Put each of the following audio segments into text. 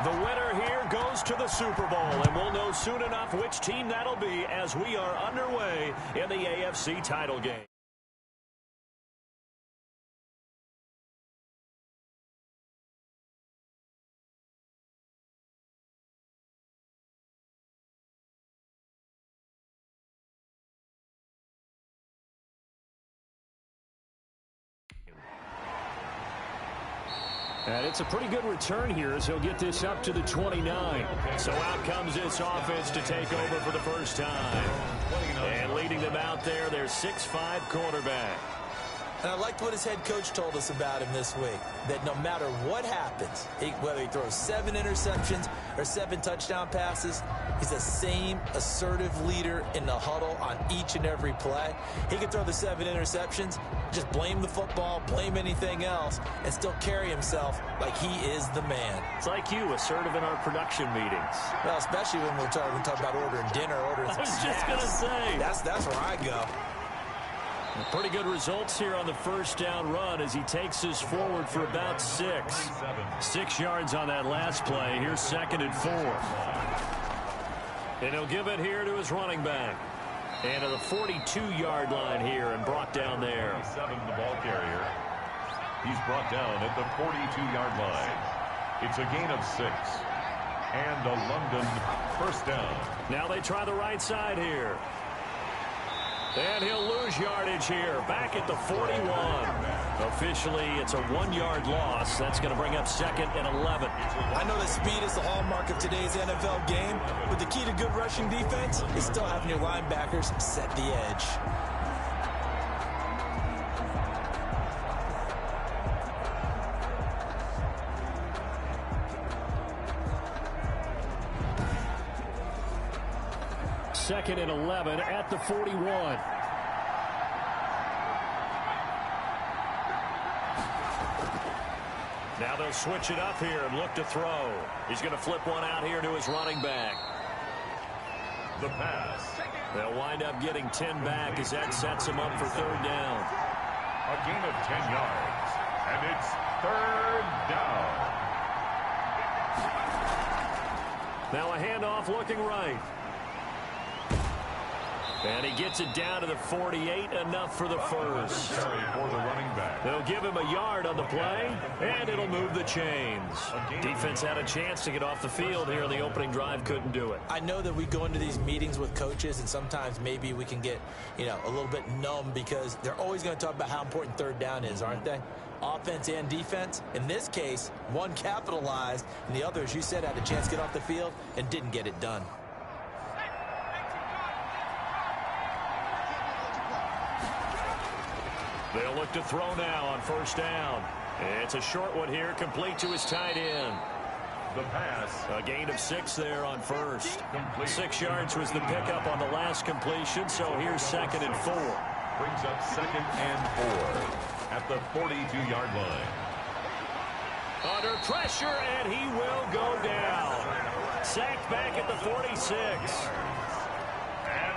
The winner here goes to the Super Bowl, and we'll know soon enough which team that'll be as we are underway in the AFC title game. And it's a pretty good return here as he'll get this up to the 29. So out comes this offense to take over for the first time. And leading them out there, their 6'5" quarterback. And I liked what his head coach told us about him this week, that no matter what happens, whether he throws 7 interceptions or 7 touchdown passes, he's the same assertive leader in the huddle on each and every play. He can throw the 7 interceptions, just blame the football, blame anything else, and still carry himself like he is the man. It's like you, assertive in our production meetings. Well, especially when we're talking about ordering dinner, ordering some snacks. I was just going to say. That's where I go. Pretty good results here on the first down run as he takes us forward for about 6. 6 yards on that last play. Here's 2nd and 4. And he'll give it here to his running back. And to the 42-yard line here and brought down there. 7, the ball carrier. He's brought down at the 42-yard line. It's a gain of 6. And a London first down. Now they try the right side here. And he'll lose yardage here, back at the 41. Officially, it's a 1-yard loss. That's going to bring up 2nd and 11. I know that speed is the hallmark of today's NFL game, but the key to good rushing defense is still having your linebackers set the edge. Second and 11 at the 41. Now they'll switch it up here and look to throw. He's going to flip one out here to his running back. The pass. They'll wind up getting 10 back as that sets him up for 3rd down. A gain of 10 yards. And it's 3rd down. Now a handoff looking right. And he gets it down to the 48, enough for the first. For the running back. They'll give him a yard on the play, and it'll move the chains. Defense had a chance to get off the field here in the opening drive, couldn't do it. I know that we go into these meetings with coaches, and sometimes maybe we can get, a little bit numb because they're always going to talk about how important 3rd down is, aren't they? Offense and defense. In this case, one capitalized, and the other, as you said, had a chance to get off the field and didn't get it done. They'll look to throw now on 1st down. It's a short one here, complete to his tight end. The pass. A gain of 6 there on 1st. Complete. 6 yards was the pickup on the last completion, so here's 2nd and 4. Brings up 2nd and 4 at the 42-yard line. Under pressure, and he will go down. Sacked back at the 46.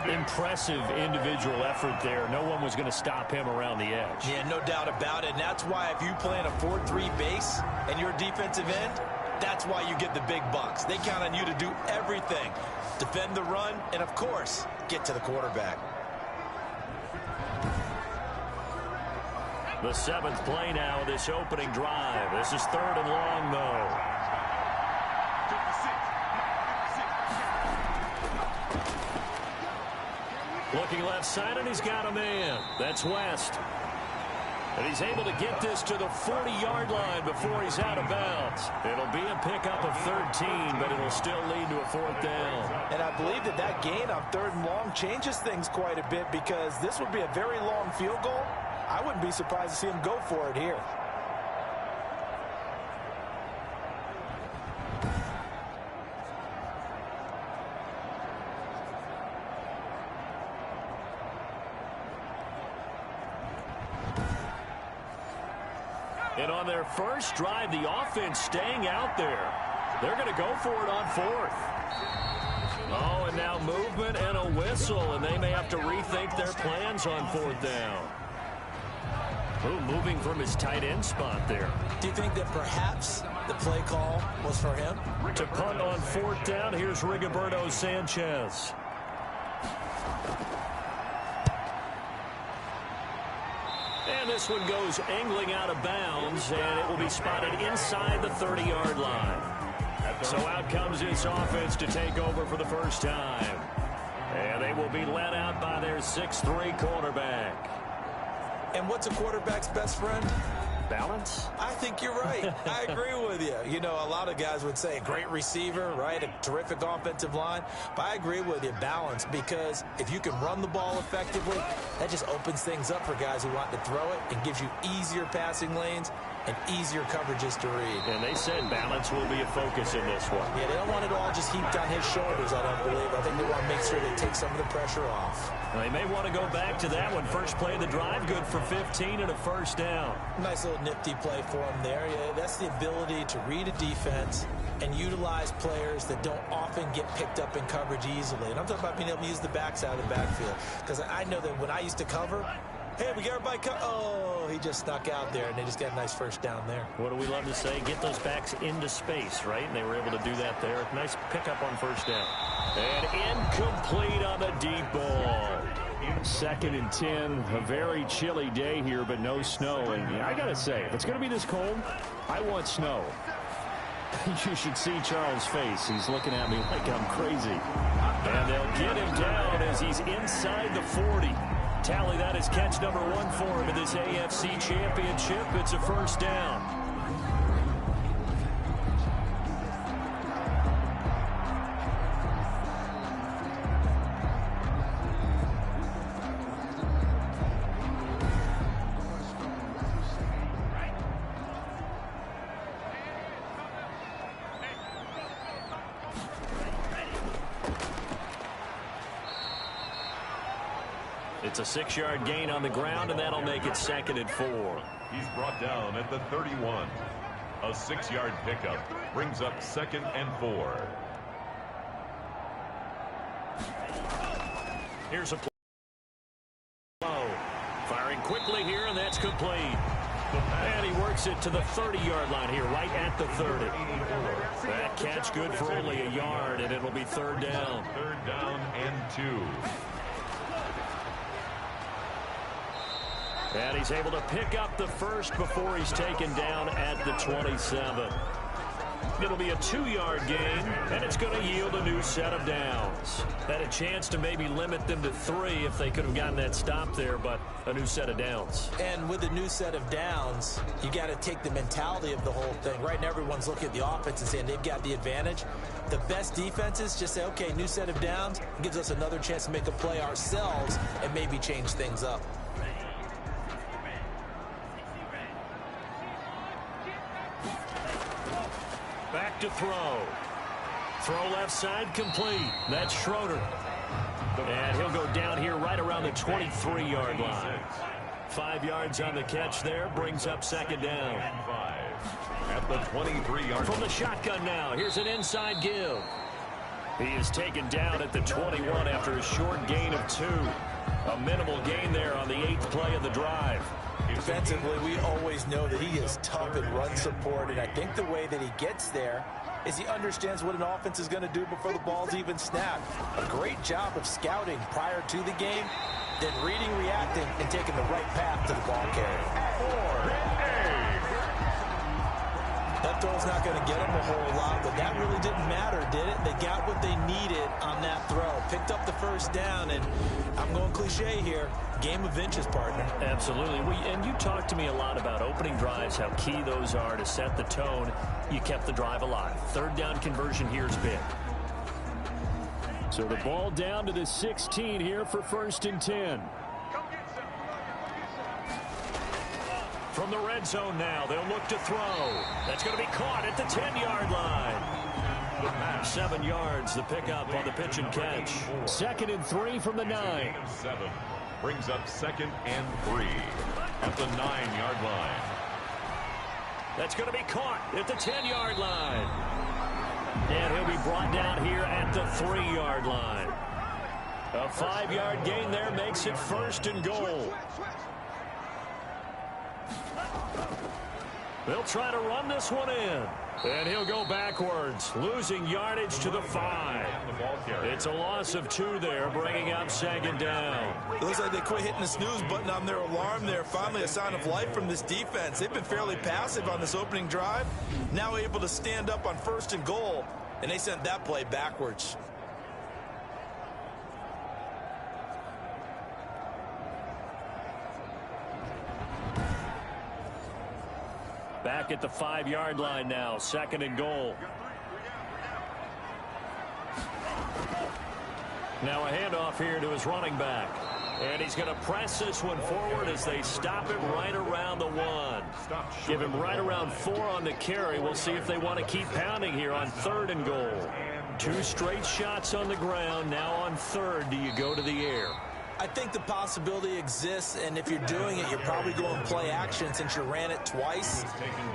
Impressive individual effort there. No one was going to stop him around the edge. Yeah, no doubt about it. And that's why if you play in a 4-3 base and you're defensive end, that's why you get the big bucks. They count on you to do everything. Defend the run and, of course, get to the quarterback. The 7th play now of this opening drive. This is 3rd and long, though. Looking left side, and he's got a man. That's West. And he's able to get this to the 40-yard line before he's out of bounds. It'll be a pickup of 13, but it'll still lead to a 4th down. And I believe that gain on 3rd and long changes things quite a bit because this would be a very long field goal. I wouldn't be surprised to see him go for it here. And on their first drive, the offense staying out there. They're going to go for it on 4th. Oh, and now movement and a whistle, and they may have to rethink their plans on 4th down. Oh, moving from his tight end spot there. Do you think that perhaps the play call was for him? To punt on 4th down, here's Rigoberto Sanchez. And this one goes angling out of bounds, and it will be spotted inside the 30-yard line. So out comes this offense to take over for the first time. And they will be led out by their 6'3" quarterback. And what's a quarterback's best friend? Balance? I think you're right. I agree with you. You know, a lot of guys would say a great receiver, right? A terrific offensive line. But I agree with you, balance, because if you can run the ball effectively, that just opens things up for guys who want to throw it and gives you easier passing lanes and easier coverages to read. And they said balance will be a focus in this one. Yeah, they don't want it all just heaped on his shoulders, I don't believe. I think they want to make sure they take some of the pressure off. Well, they may want to go back to that one. First play of the drive, good for 15 and a first down. Nice little nifty play for him there. Yeah, that's the ability to read a defense and utilize players that don't often get picked up in coverage easily. And I'm talking about being able to use the backside of the backfield. Because I know that when I used to cover, hey, we got everybody oh, he just snuck out there, and they just got a nice first down there. What do we love to say? Get those backs into space, right? And they were able to do that there. Nice pickup on first down. And incomplete on the deep ball. 2nd and 10. A very chilly day here, but no snow. And I got to say, if it's going to be this cold, I want snow. You should see Charles' face. He's looking at me like I'm crazy. And they'll get him down as he's inside the 40. Tally that is catch number 1 for him in this AFC Championship. It's a first down. It's a 6-yard gain on the ground, and that'll make it 2nd and 4. He's brought down at the 31. A 6-yard pickup brings up 2nd and 4. Here's a play. Firing quickly here, and that's complete. And he works it to the 30-yard line here, right at the 30. That catch good for only a yard, and it'll be 3rd down. 3rd down and 2. And he's able to pick up the first before he's taken down at the 27. It'll be a 2-yard gain, and it's going to yield a new set of downs. Had a chance to maybe limit them to 3 if they could have gotten that stop there, but a new set of downs. And with a new set of downs, you got to take the mentality of the whole thing. Right now, everyone's looking at the offense and saying they've got the advantage. The best defenses just say, okay, new set of downs. It gives us another chance to make a play ourselves and maybe change things up. Back to throw. Throw left side complete. That's Schroeder. And he'll go down here right around the 23-yard line. 5 yards on the catch there. Brings up 2nd down. At the 23-yard From the shotgun now. Here's an inside give. He is taken down at the 21 after a short gain of 2. A minimal gain there on the 8th play of the drive. Defensively, we always know that he is tough in run support, and I think the way that he gets there is he understands what an offense is going to do before the ball's even snapped. A great job of scouting prior to the game, then reading, reacting, and taking the right path to the ball carrier. That throw's not going to get him a whole lot, but that really didn't matter, did it? They got what they needed on that throw. Picked up the first down, and I'm going cliche here. Game of inches, partner. Absolutely. And you talked to me a lot about opening drives, how key those are to set the tone. You kept the drive alive. 3rd down conversion here is big. So the ball down to the 16 here for 1st and 10. From the red zone now, they'll look to throw. That's going to be caught at the 10-yard line. 7 yards, the pickup on the pitch and catch. 2nd and 3 from the 9. 7 brings up 2nd and 3 at the 9-yard line. That's going to be caught at the 10-yard line. And he'll be brought down here at the 3-yard line. A 5-yard gain there makes it 1st and goal. They'll try to run this one in. And he'll go backwards, losing yardage to the 5. It's a loss of 2 there, bringing up 2nd down. It looks like they quit hitting the snooze button on their alarm there. Finally a sign of life from this defense. They've been fairly passive on this opening drive. Now able to stand up on 1st and goal, and they sent that play backwards. Back at the 5-yard line now, 2nd and goal. Now a handoff here to his running back. And he's going to press this one forward as they stop him right around the 1. Give him right around 4 on the carry. We'll see if they want to keep pounding here on 3rd and goal. 2 straight shots on the ground. Now on 3rd, do you go to the air? I think the possibility exists, and if you're doing it, you're probably going play action since you ran it twice.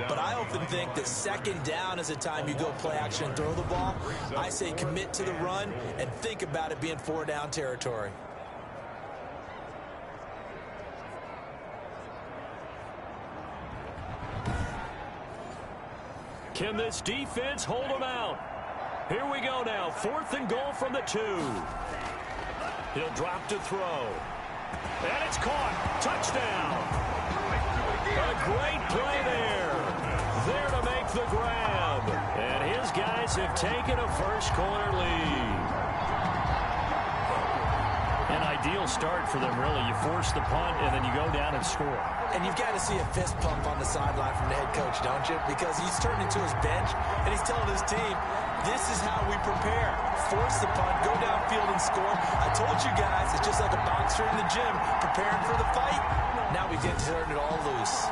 But I often think that 2nd down is the time you go play action and throw the ball. I say commit to the run and think about it being 4-down territory. Can this defense hold them out? Here we go now, 4th and goal from the 2. He'll drop to throw. And it's caught. Touchdown. A great play there. There to make the grab. And his guys have taken a first-quarter lead. An ideal start for them, really. You force the punt, and then you go down and score. And you've got to see a fist pump on the sideline from the head coach, don't you? Because he's turned into his bench, and he's telling his team, this is how we prepare. Force the punt, go downfield and score. I told you guys, it's just like a boxer in the gym preparing for the fight. Now we get to turn it all loose.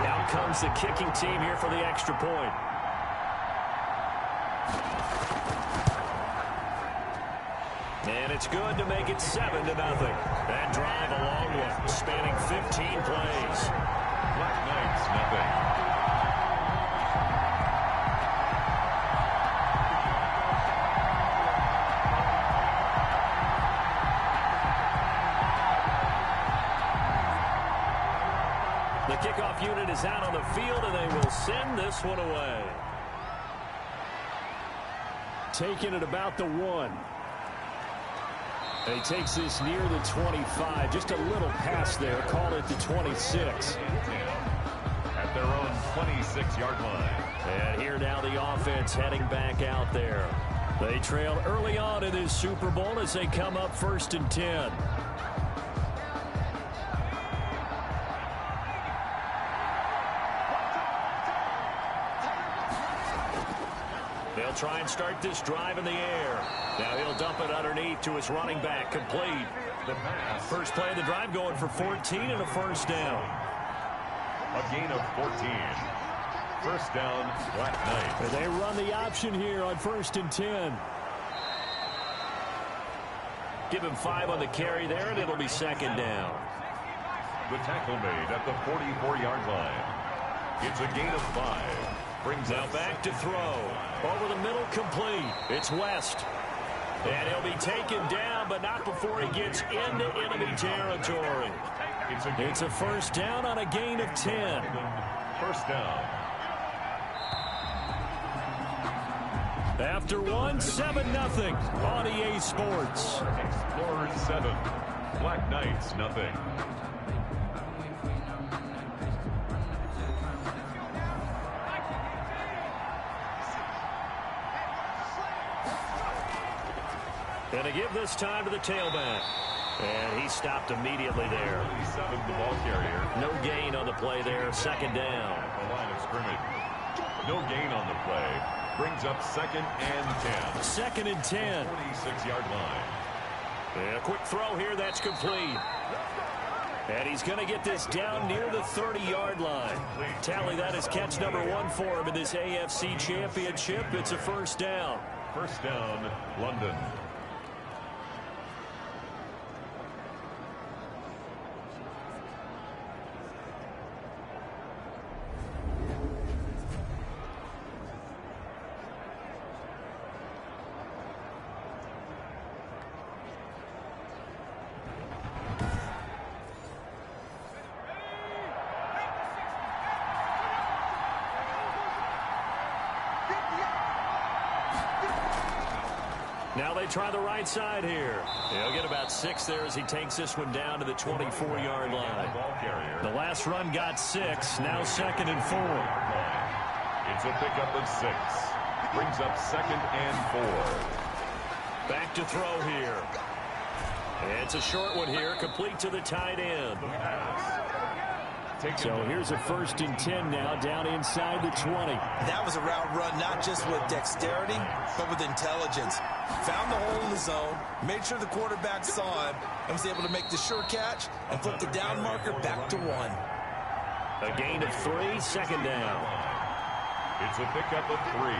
Out comes the kicking team here for the extra point. And it's good to make it 7-0. That drive a long one, spanning 15 plays. Black Knights, nothing. The kickoff unit is out on the field, and they will send this one away. Taking it about the 1. He takes this near the 25. Just a little pass there. Call it the 26. At their own 26-yard line. And here now the offense heading back out there. They trailed early on in this Super Bowl as they come up 1st and 10. They'll try and start this drive in the air. Now he'll dump it underneath to his running back, complete. The pass. First play of the drive going for 14 and a first down. A gain of 14. First down, Black Knight. And they run the option here on 1st and 10. Give him 5 on the carry there, and it'll be 2nd down. The tackle made at the 44-yard line. It's a gain of 5. Brings Now up back to throw. Over the middle, complete. It's West. And he'll be taken down, but not before he gets into enemy territory. It's a first down on a gain of 10. First down. After one, 7-0 on EA Sports. Explorers 7. Black Knights nothing. And to give this time to the tailback. And he stopped immediately there. 37, the ball carrier. No gain on the play there. 2nd down. The line of scrimmage. No gain on the play. Brings up 2nd and 10. 2nd and 10. 46-yard line. And a quick throw here. That's complete. And he's going to get this down near the 30-yard line. Tally that is catch number 1 for him in this AFC Championship. It's a first down. First down, London. Now they try the right side here. He'll get about 6 there as he takes this one down to the 24-yard line. The last run got 6. Now 2nd and 4. It's a pickup of 6. Brings up 2nd and 4. Back to throw here. It's a short one here, complete to the tight end. So here's a 1st and 10 now, down inside the 20. That was a route run not just with dexterity, but with intelligence. Found the hole in the zone, made sure the quarterback saw him, and was able to make the sure catch and flip the down marker back to 1. A gain of 3, 2nd down. It's a pickup of 3.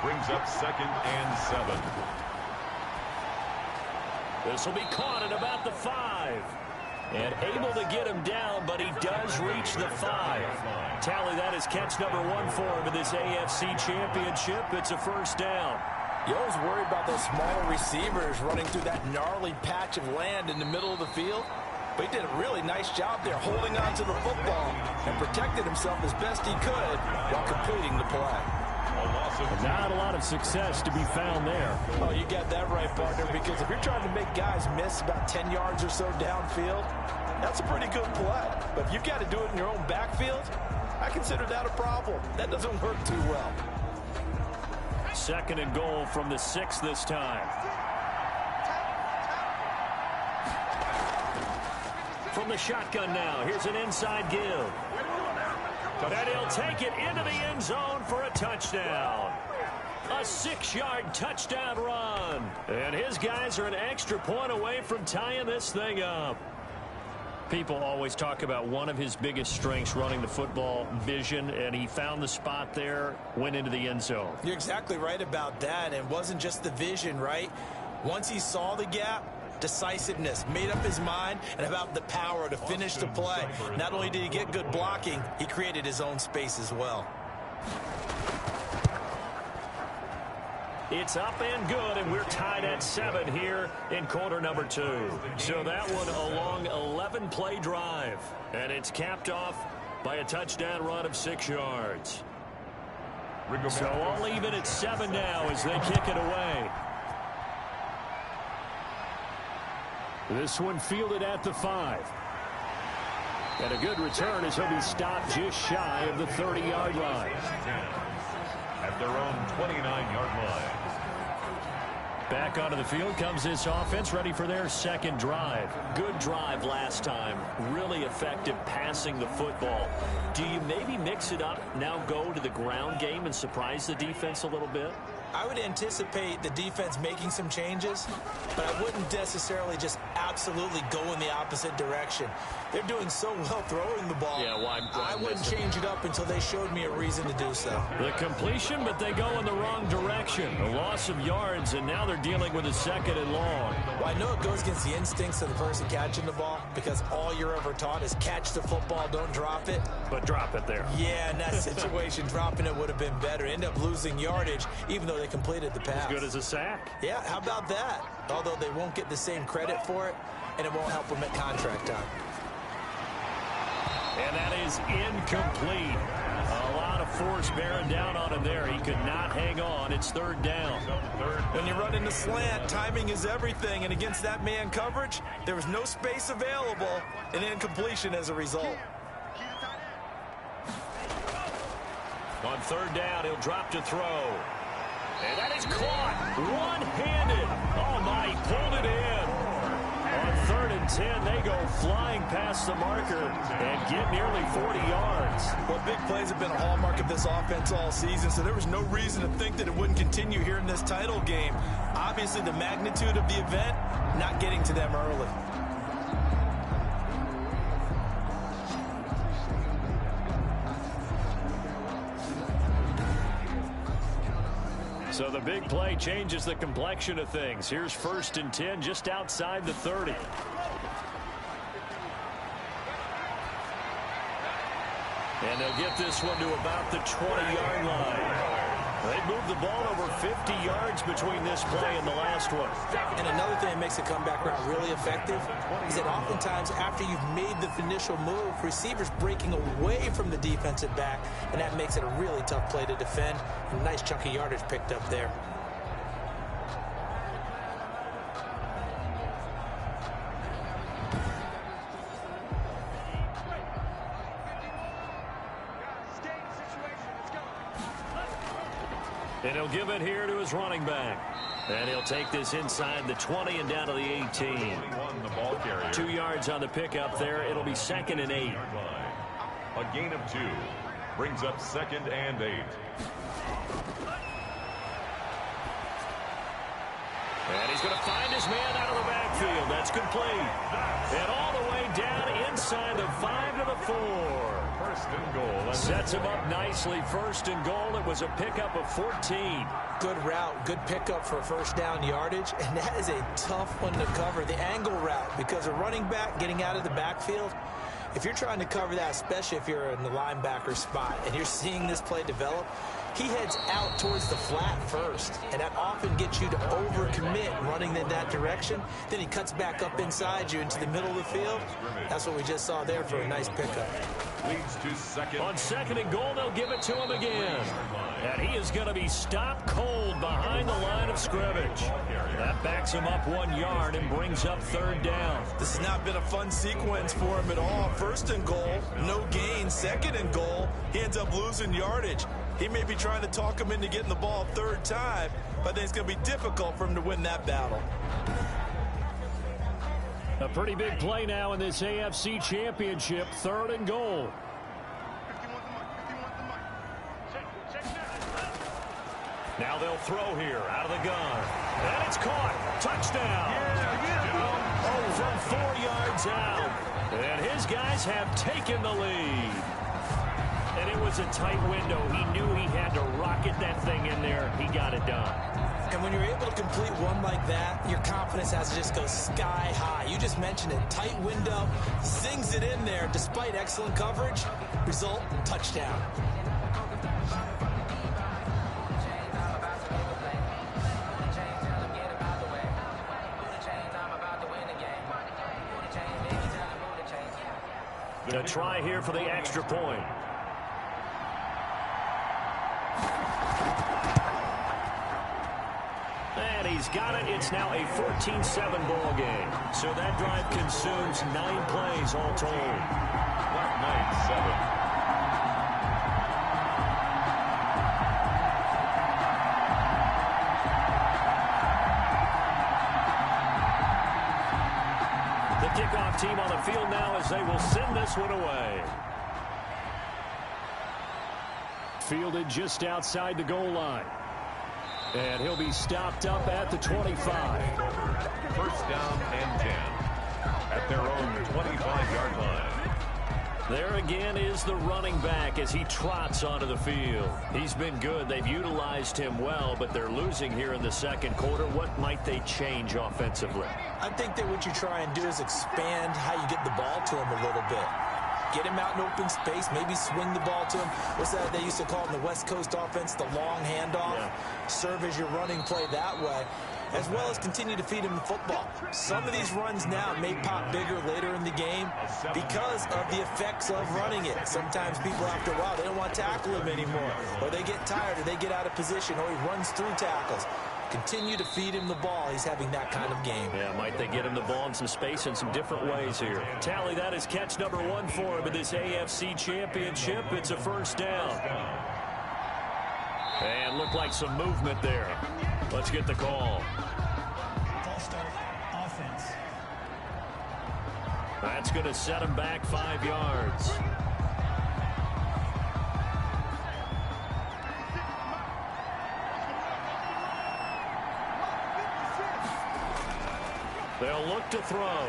Brings up 2nd and 7. This will be caught at about the 5. And able to get him down, but he does reach the 5. Tally, that is catch number 1 for him in this AFC Championship. It's a 1st down. You always worry about those smaller receivers running through that gnarly patch of land in the middle of the field. But he did a really nice job there holding on to the football and protected himself as best he could while completing the play. Not a lot of success to be found there. Oh, you got that right, partner, because if you're trying to make guys miss about 10 yards or so downfield, that's a pretty good play. But if you've got to do it in your own backfield, I consider that a problem. That doesn't work too well. 2nd and goal from the 6 this time. From the shotgun now, here's an inside give. And he'll take it into the end zone for a touchdown. A 6-yard touchdown run. And his guys are an extra point away from tying this thing up. People always talk about one of his biggest strengths running the football, vision, and he found the spot there, went into the end zone. You're exactly right about that. And it wasn't just the vision, right? Once he saw the gap, decisiveness, made up his mind, and about the power to finish the play. Not only did he get good blocking, he created his own space as well. It's up and good, and we're tied at 7 here in quarter number 2. So that one a long 11-play drive, and it's capped off by a touchdown run of 6 yards. So all even at 7 now as they kick it away. This one fielded at the 5. And a good return as he'll be stopped just shy of the 30-yard line. At their own 29-yard line. Back onto the field comes this offense, ready for their 2nd drive. Good drive last time. Really effective passing the football. Do you maybe mix it up, now go to the ground game and surprise the defense a little bit? I would anticipate the defense making some changes, but I wouldn't necessarily just absolutely go in the opposite direction. They're doing so well throwing the ball. Yeah, why I wouldn't change it up until they showed me a reason to do so. The completion, but they go in the wrong direction. A loss of yards, and now they're dealing with a 2nd and long. Well, I know it goes against the instincts of the person catching the ball because all you're ever taught is catch the football, don't drop it. But drop it there. Yeah, in that situation, dropping it would have been better. End up losing yardage, even though they completed the pass. As good as a sack. Yeah, how about that? Although they won't get the same credit for it, and it won't help them at contract time. And that is incomplete. A lot of force bearing down on him there. He could not hang on. It's 3rd down. When you run in the slant, timing is everything. And against that man coverage, there was no space available, and incompletion as a result. On 3rd down, he'll drop to throw. And that is caught. One-handed. Oh, my, he pulled it in. On 3rd and 10, they go flying past the marker and get nearly 40 yards. Well, big plays have been a hallmark of this offense all season, so there was no reason to think that it wouldn't continue here in this title game. Obviously, the magnitude of the event, not getting to them early. So the big play changes the complexion of things. Here's 1st and 10 just outside the 30. And they'll get this one to about the 20-yard line. They've moved the ball over 50 yards between this play and the last one. And another thing that makes a comeback route really effective is that oftentimes after you've made the initial move, receivers breaking away from the defensive back, and that makes it a really tough play to defend. A nice chunk of yardage picked up there. And he'll give it here to his running back. And he'll take this inside the 20 and down to the 18. The ball carrier. 2 yards on the pickup there. It'll be 2nd and 8. A gain of 2 brings up 2nd and 8. And he's going to find his man out of the backfield. That's complete. And all the way down inside the 5 to the 4. First and goal. Sets him up nicely. 1st and goal. It was a pickup of 14. Good route, good pickup for first down yardage, and that is a tough one to cover, the angle route, because a running back getting out of the backfield, if you're trying to cover that, especially if you're in the linebacker spot and you're seeing this play develop, he heads out towards the flat first, and that often gets you to overcommit running in that direction. Then he cuts back up inside you into the middle of the field. That's what we just saw there for a nice pickup. Leads to 2nd. On 2nd and goal, they'll give it to him again. And he is going to be stopped cold behind the line of scrimmage. That backs him up 1 yard and brings up 3rd down. This has not been a fun sequence for him at all. 1st and goal, no gain. 2nd and goal, he ends up losing yardage. He may be trying to talk him into getting the ball 3rd time, but I think it's going to be difficult for him to win that battle. A pretty big play now in this AFC Championship. 3rd and goal. Now they'll throw here out of the gun. And it's caught. Touchdown. Oh, from 4 yards out. And his guys have taken the lead. And it was a tight window. He knew he had to rocket that thing in there. He got it done. And when you're able to complete one like that, your confidence has to just go sky high. You just mentioned it. Tight window, zings it in there despite excellent coverage. Result, touchdown. A try here for the extra point. And he's got it. It's now a 14-7 ball game. So that drive consumes 9 plays all told. 9-7. Kickoff team on the field now as they will send this one away. Fielded just outside the goal line. And he'll be stopped up at the 25. First down and 10 at their own 25-yard line. There again is the running back as he trots onto the field. He's been good. They've utilized him well, but they're losing here in the 2nd quarter. What might they change offensively? I think that what you try and do is expand how you get the ball to him a little bit. Get him out in open space, maybe swing the ball to him. What's that they used to call in the West Coast offense, the long handoff? Yeah. Serve as your running play that way, as well as continue to feed him the football. Some of these runs now may pop bigger later in the game because of the effects of running it. Sometimes people after a while, they don't want to tackle him anymore, or they get tired, or they get out of position, or he runs through tackles. Continue to feed him the ball. He's having that kind of game. Yeah, might they get him the ball in some space in some different ways here. Tally, that is catch number 1 for him in this AFC Championship. It's a first down. And looked like some movement there. Let's get the call. False start, offense. That's going to set him back 5 yards. They'll look to throw.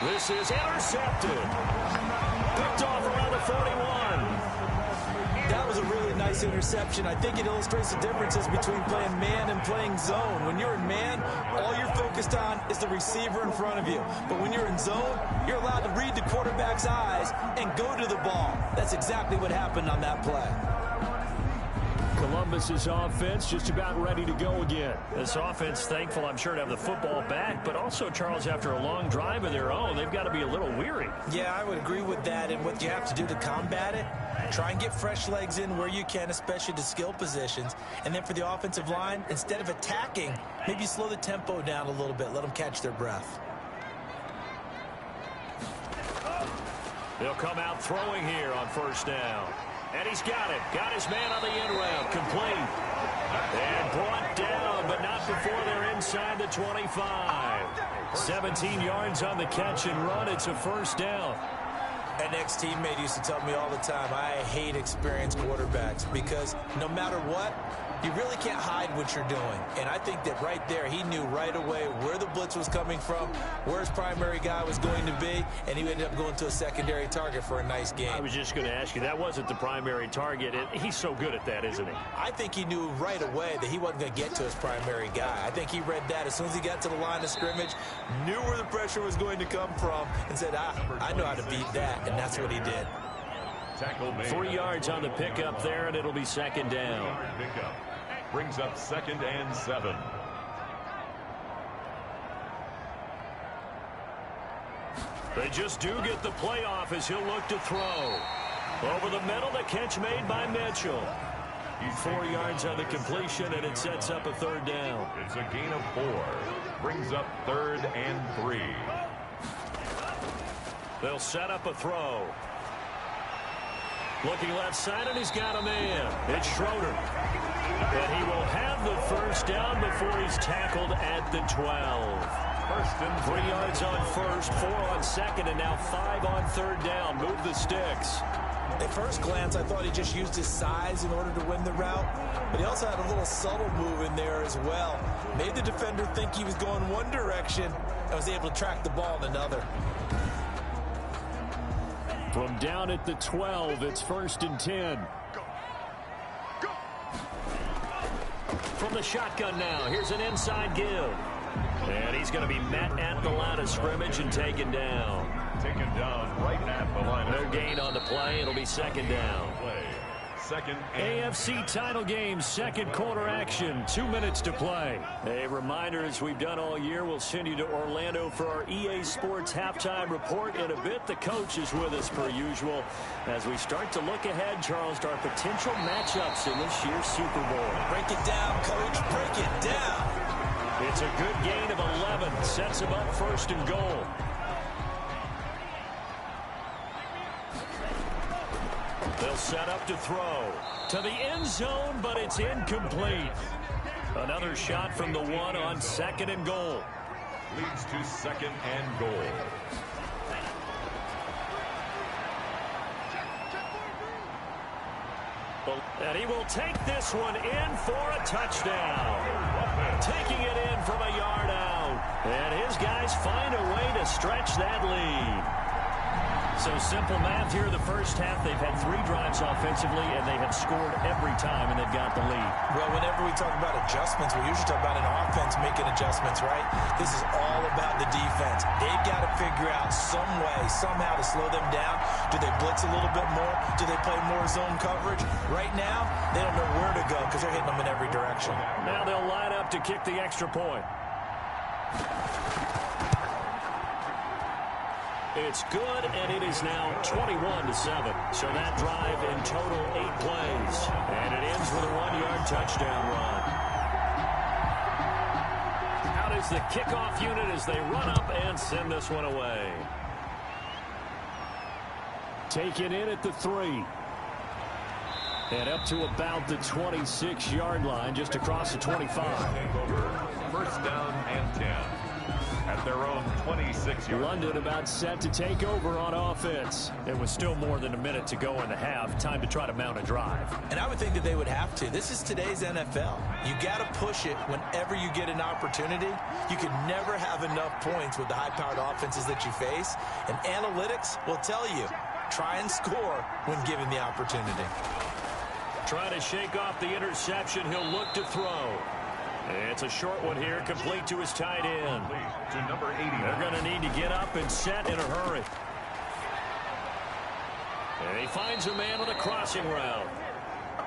This is intercepted. Picked off around the 41. That was a really nice interception. I think it illustrates the differences between playing man and playing zone. When you're in man, all you're focused on is the receiver in front of you. But when you're in zone, you're allowed to read the quarterback's eyes and go to the ball. That's exactly what happened on that play. Columbus's offense just about ready to go again. This offense, thankful, I'm sure, to have the football back, but also, Charles, after a long drive of their own, they've got to be a little weary. Yeah, I would agree with that, and what you have to do to combat it, try and get fresh legs in where you can, especially to skill positions, and then for the offensive line, instead of attacking, maybe slow the tempo down a little bit, let them catch their breath. They'll come out throwing here on first down. And he's got it. Got his man on the end route. Complete. brought down, but not before they're inside the 25. 17 yards on the catch and run. It's a first down. An ex-teammate used to tell me all the time, I hate experienced quarterbacks because no matter what, you really can't hide what you're doing. And I think that right there, he knew right away where the blitz was coming from, where his primary guy was going to be, and he ended up going to a secondary target for a nice game. I was just going to ask you, that wasn't the primary target. He's so good at that, isn't he? I think he knew right away that he wasn't going to get to his primary guy. I think he read that as soon as he got to the line of scrimmage, knew where the pressure was going to come from, and said, I know how to beat that, and that's what he did. 3 yards on the pickup there, and it'll be second down. Pickup brings up 2nd and 7. They just do get the playoff as he'll look to throw. Over the middle, the catch made by Mitchell. 4 yards on the completion, and it sets up a third down. It's a gain of 4. Brings up 3rd and 3. They'll set up a throw. Looking left side, and he's got a man. It's Schroeder. And he will have the first down before he's tackled at the 12. 3 yards on first, 4 on second, and now 5 on third down. Move the sticks. At first glance, I thought he just used his size in order to win the route, but he also had a little subtle move in there as well. Made the defender think he was going one direction and was able to track the ball in another. From down at the 12, it's 1st and 10. From the shotgun now, here's an inside give. And he's going to be met at the line of scrimmage and taken down. Taken down right at the line. No gain on the play. It'll be second down. Second and AFC title game, second quarter action, 2 minutes to play. A reminder, as we've done all year, we'll send you to Orlando for our EA Sports halftime report. In a bit, the coach is with us per usual as we start to look ahead, Charles, to our potential matchups in this year's Super Bowl. Break it down, coach. Break it down. It's a good gain of 11. Sets him up 1st and goal. They'll set up to throw to the end zone, but it's incomplete. Another shot from the 1 on 2nd and goal. Leads to 2nd and goal. And he will take this one in for a touchdown. Taking it in from a yard out. And his guys find a way to stretch that lead. So simple math here. The first half, they've had 3 drives offensively, and they have scored every time, and they've got the lead. Well, whenever we talk about adjustments, we usually talk about an offense making adjustments, right? This is all about the defense. They've got to figure out some way, somehow to slow them down. Do they blitz a little bit more? Do they play more zone coverage? Right now, they don't know where to go because they're hitting them in every direction. Now they'll line up to kick the extra point. It's good, and it is now 21-7. So that drive in total 8 plays. And it ends with a 1-yard touchdown run. Out is the kickoff unit as they run up and send this one away. Taken in at the 3. And up to about the 26-yard line, just across the 25. 1st down and 10. At their own 26-yard. London about set to take over on offense. It was still more than a minute to go in the half. Time to try to mount a drive. And I would think that they would have to. This is today's NFL. You got to push it whenever you get an opportunity. You can never have enough points with the high-powered offenses that you face. And analytics will tell you, try and score when given the opportunity. Trying to shake off the interception. He'll look to throw. It's a short one here, complete to his tight end. To number 80. They're going to need to get up and set in a hurry. And he finds a man on a crossing route.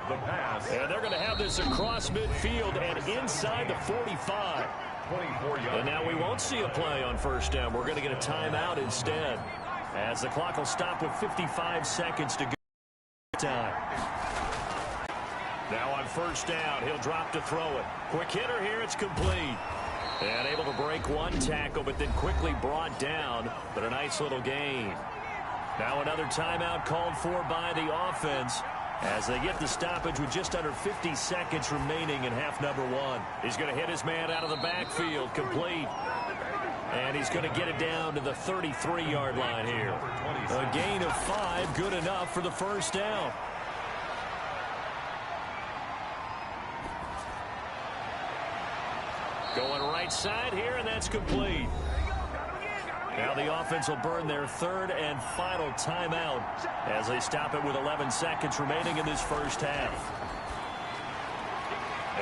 The pass. And they're going to have this across midfield and inside the 45. 24 yards. And now we won't see a play on 1st down. We're going to get a timeout instead, as the clock will stop with 55 seconds to go. Time. Now on 1st down, he'll drop to throw it. Quick hitter here, it's complete. And able to break one tackle, but then quickly brought down. But a nice little gain. Now another timeout called for by the offense. as they get the stoppage with just under 50 seconds remaining in half number one. He's going to hit his man out of the backfield, complete. And he's going to get it down to the 33-yard line here. A gain of 5, good enough for the first down. Going right side here, and that's complete. Now the offense will burn their third and final timeout as they stop it with 11 seconds remaining in this first half.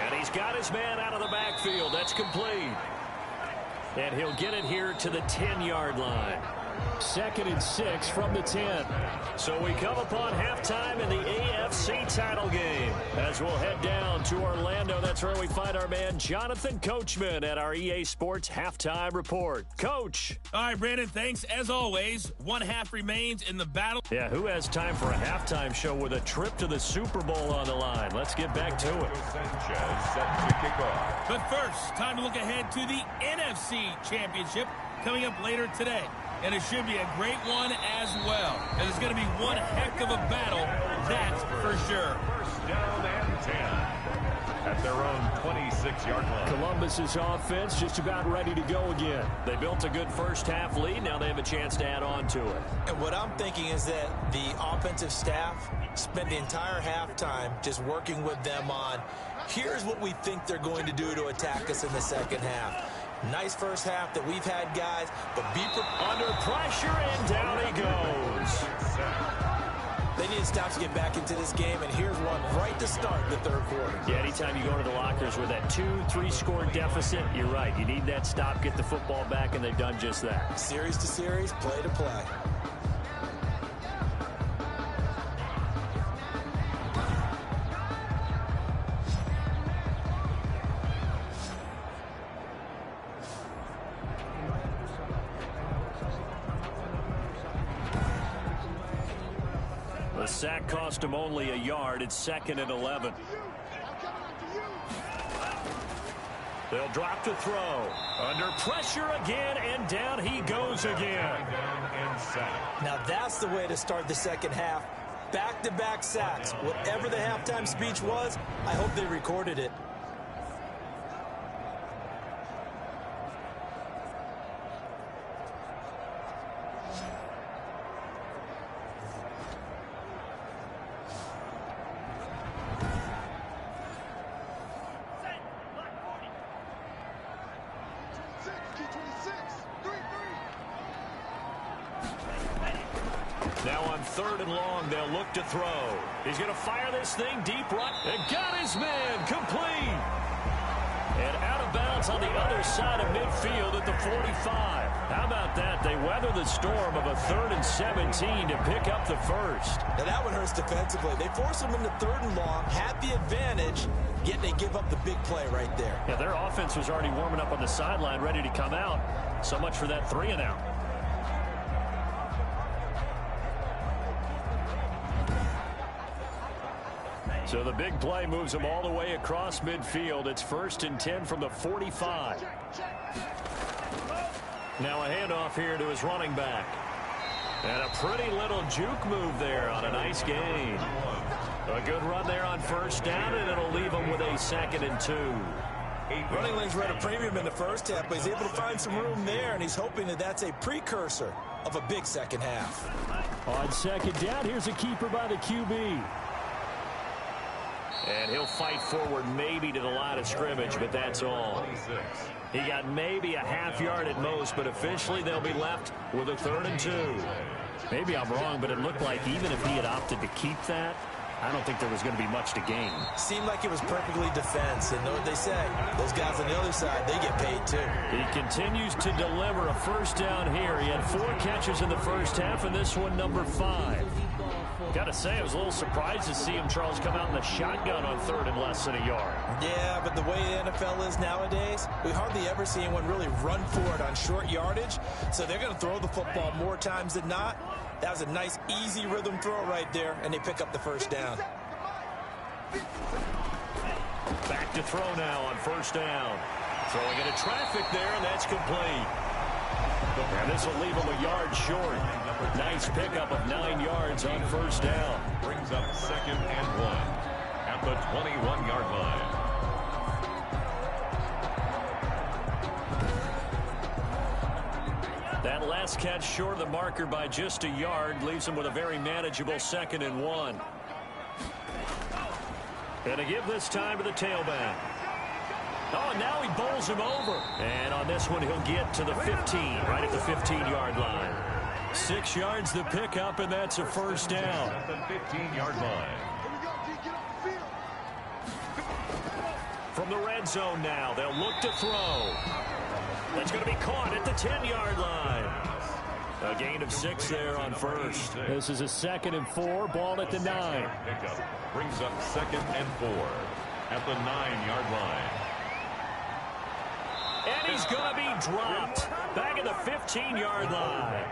And he's got his man out of the backfield. That's complete. And he'll get it here to the 10-yard line. 2nd and 6 from the 10. So we come upon halftime in the AFC title game as we'll head down to Orlando. That's where we find our man Jonathan Coachman at our EA Sports Halftime Report. Coach. All right, Brandon, thanks. As always, one half remains in the battle. Yeah, who has time for a halftime show with a trip to the Super Bowl on the line? Let's get back to it. Sanchez set to kick off. But first, time to look ahead to the NFC Championship coming up later today. And it should be a great one as well. And it's going to be one heck of a battle, that's for sure. First down and 10 at their own 26-yard line. Columbus's offense just about ready to go again. They built a good first half lead. Now they have a chance to add on to it. And what I'm thinking is that the offensive staff spent the entire halftime just working with them on, here's what we think they're going to do to attack us in the second half. Nice first half that we've had, guys, but be under pressure, and down he goes. They need to stop to get back into this game, and here's one right to start the third quarter. Yeah, anytime you go to the lockers with that 2-3 score deficit, you're right. You need that stop, get the football back, and they've done just that. Series to series, play to play. The sack cost him only a yard. It's 2nd and 11. They'll drop to throw. Under pressure again, and down he goes again. Now that's the way to start the second half. Back-to-back sacks. Whatever the halftime speech was, I hope they recorded it. Now on 3rd and long, they'll look to throw. He's going to fire this thing deep right. And got his man complete. And out of bounds on the other side of midfield at the 45. How about that? They weather the storm of a 3rd and 17 to pick up the first. Now that one hurts defensively. They force them into 3rd and long, had the advantage, yet they give up the big play right there. Yeah, their offense was already warming up on the sideline, ready to come out. So much for that 3 and out. So the big play moves them all the way across midfield. It's 1st and 10 from the 45. Now a handoff here to his running back. And a pretty little juke move there on a nice gain. A good run there on 1st down, and it'll leave them with a 2nd and 2. Running lanes were at a premium in the first half, but he's able to find some room there, and he's hoping that that's a precursor of a big second half. On 2nd down, here's a keeper by the QB. And he'll fight forward maybe to the line of scrimmage, but that's all. He got maybe a half yard at most, but officially they'll be left with a 3rd and 2. Maybe I'm wrong, but it looked like even if he had opted to keep that, I don't think there was going to be much to gain. Seemed like it was perfectly defense, and know what they say. Those guys on the other side, they get paid too. He continues to deliver a 1st down here. He had 4 catches in the first half, and this one number 5. Got to say, I was a little surprised to see him, Charles, come out in the shotgun on 3rd and less than a yard. Yeah, but the way the NFL is nowadays, we hardly ever see anyone really run for it on short yardage. So they're going to throw the football more times than not. That was a nice, easy rhythm throw right there, and they pick up the 1st down. Back to throw now on 1st down. Throwing into traffic there, and that's complete. And this will leave him a yard short. Nice pickup of 9 yards on first down. Brings up 2nd and 1 at the 21-yard line. That last catch short of the marker by just a yard leaves him with a very manageable 2nd and 1. And to give this time to the tailback. Oh, and now he bowls him over. And on this one, he'll get to the 15, right at the 15-yard line. 6 yards the pickup, and that's a first down. At the 15-yard line. From the red zone now, they'll look to throw. That's going to be caught at the 10-yard line. A gain of 6 there on first. This is a 2nd and 4, ball at the 9. Pickup brings up 2nd and 4 at the 9-yard line. And he's going to be dropped back at the 15-yard line.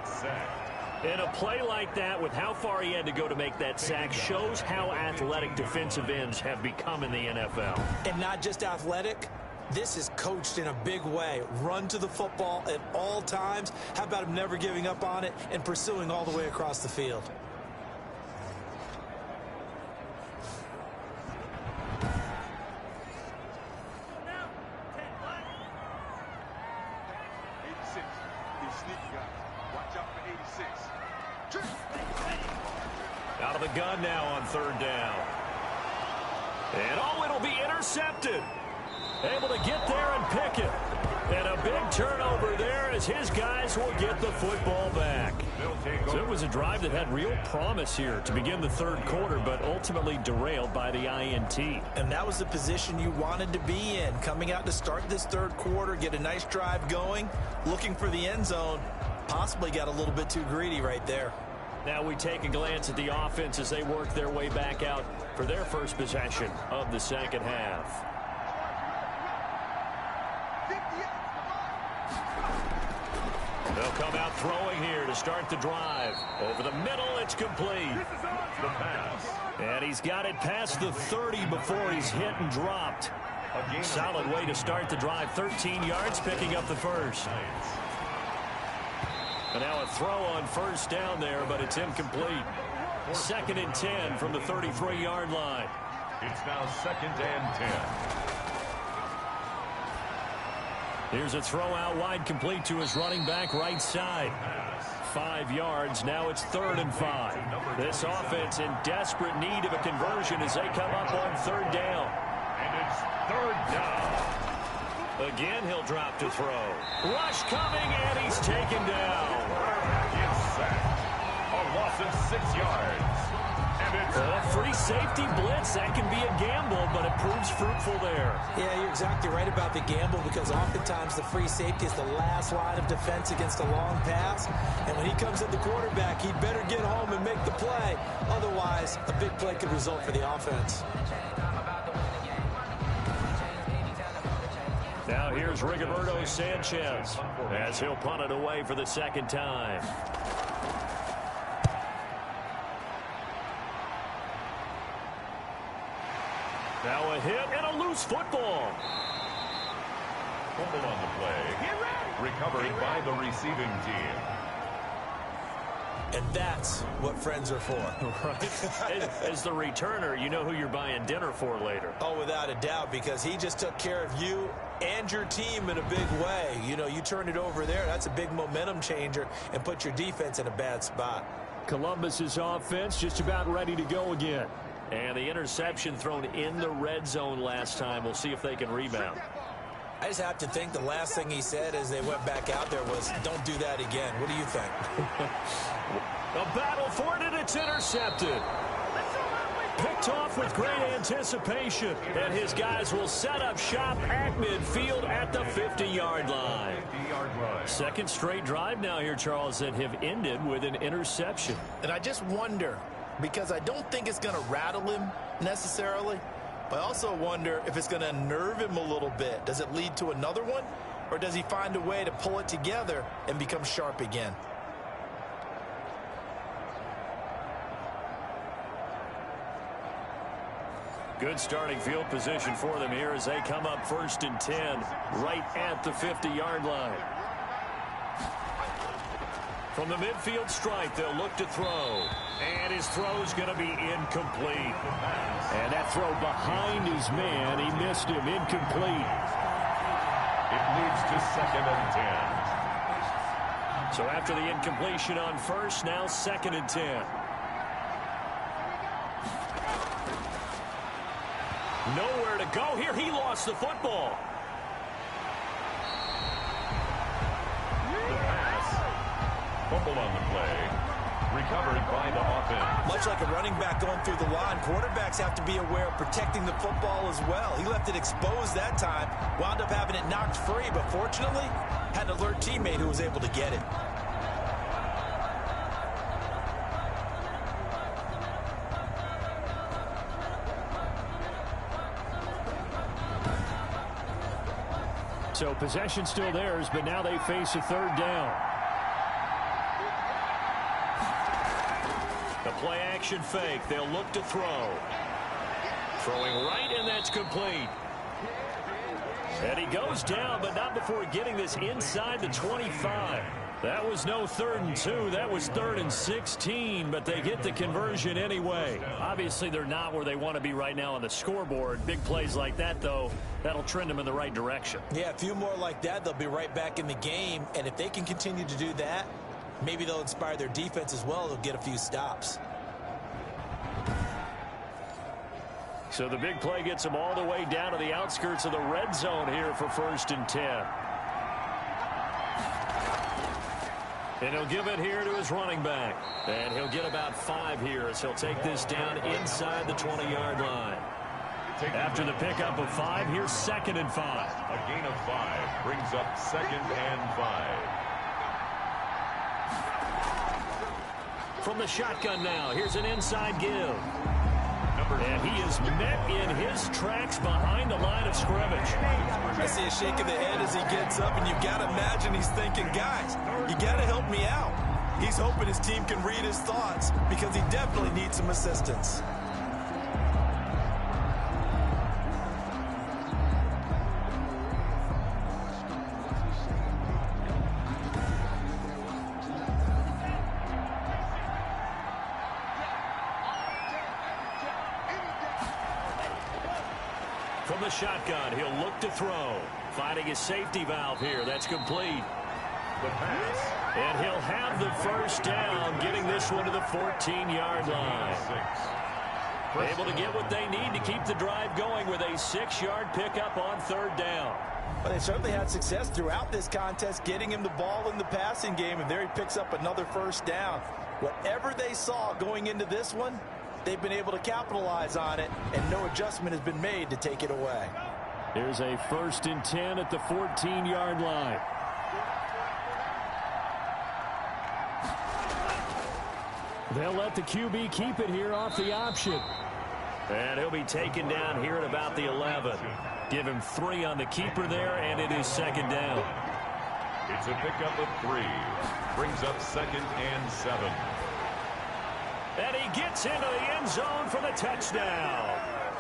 And a play like that with how far he had to go to make that sack shows how athletic defensive ends have become in the NFL. And not just athletic. This is coached in a big way. Run to the football at all times. How about him never giving up on it and pursuing all the way across the field? Out of the gun now on 3rd down. And oh, it'll be intercepted. Able to get there and pick it. And a big turnover there as his guys will get the football back. So it was a drive that had real promise here to begin the 3rd quarter, but ultimately derailed by the INT. And that was the position you wanted to be in. Coming out to start this 3rd quarter, get a nice drive going, looking for the end zone. Possibly got a little bit too greedy right there. Now we take a glance at the offense as they work their way back out for their first possession of the 2nd half. They'll come out throwing here to start the drive. Over the middle, it's complete. The pass. And he's got it past the 30 before he's hit and dropped. Solid way to start the drive. 13 yards, picking up the first. And now a throw on first down there, but it's incomplete. 2nd and 10 from the 33-yard line. It's now 2nd and 10. Here's a throw out wide, complete to his running back right side. 5 yards. Now it's 3rd and 5. This offense in desperate need of a conversion as they come up on 3rd down. And it's 3rd down. Again, he'll drop to throw. Rush coming, and he's taken down. It's sacked. A loss of 6 yards. And it's a free safety blitz. That can be a gamble, but it proves fruitful there. Yeah, you're exactly right about the gamble because oftentimes the free safety is the last line of defense against a long pass. And when he comes at the quarterback, he'd better get home and make the play. Otherwise, a big play could result for the offense. Now here's Rigoberto Sanchez as he'll punt it away for the 2nd time. Now a hit and a loose football. Fumble on the play. Recovered by the receiving team. And that's what friends are for. Right. As the returner, you know who you're buying dinner for later. Oh, without a doubt, because he just took care of you and your team in a big way. You know, you turn it over there, that's a big momentum changer and put your defense in a bad spot. Columbus's offense just about ready to go again. And the interception thrown in the red zone last time. We'll see if they can rebound. I just have to think the last thing he said as they went back out there was, don't do that again. What do you think? A battle for it, and it's intercepted. Picked off with great anticipation. And his guys will set up shop at midfield at the 50-yard line. 50-yard line. 2nd straight drive now here, Charles, that have ended with an interception. And I just wonder, because I don't think it's going to rattle him necessarily, but I also wonder if it's going to unnerve him a little bit. Does it lead to another one? Or does he find a way to pull it together and become sharp again? Good starting field position for them here as they come up 1st and 10 right at the 50-yard line. From the midfield stripe, they'll look to throw. And his throw's going to be incomplete. And that throw behind his man, he missed him, incomplete. It leads to 2nd and 10. So after the incompletion on first, now 2nd and 10. Nowhere to go here. He lost the football. The pass. Fumble on the play. Recovered by the offense. Much like a running back going through the line, quarterbacks have to be aware of protecting the football as well. He left it exposed that time, wound up having it knocked free, but fortunately, had an alert teammate who was able to get it. So possession still theirs, but now they face a 3rd down. The play action fake. They'll look to throw. Throwing right, and that's complete. And he goes down, but not before getting this inside the 25. That was no 3rd and 2. That was 3rd and 16, but they get the conversion anyway. Obviously, they're not where they want to be right now on the scoreboard. Big plays like that, though, that'll trend them in the right direction. Yeah, a few more like that, they'll be right back in the game. And if they can continue to do that, maybe they'll inspire their defense as well. They'll get a few stops. So the big play gets them all the way down to the outskirts of the red zone here for 1st and 10. And he'll give it here to his running back. And he'll get about 5 here as he'll take this down inside the 20-yard line. After the pickup of 5, here's 2nd and 5. A gain of 5 brings up 2nd and 5. From the shotgun now, here's an inside give. And he is met in his tracks behind the line of scrimmage. I see a shake of the head as he gets up, and you've got to imagine he's thinking, guys, you got to help me out. He's hoping his team can read his thoughts because he definitely needs some assistance. From the shotgun, he'll look to throw. Finding his safety valve here. That's complete. The pass. And he'll have the 1st down, getting this one to the 14-yard line. Able to get what they need to keep the drive going with a 6-yard pickup on 3rd down. Well, they certainly had success throughout this contest, getting him the ball in the passing game, and there he picks up another 1st down. Whatever they saw going into this one, they've been able to capitalize on it, and no adjustment has been made to take it away. Here's a 1st and 10 at the 14-yard line. They'll let the QB keep it here off the option. And he'll be taken down here at about the 11. Give him 3 on the keeper there, and it is 2nd down. It's a pickup of 3. Brings up 2nd and 7. And he gets into the end zone for the touchdown.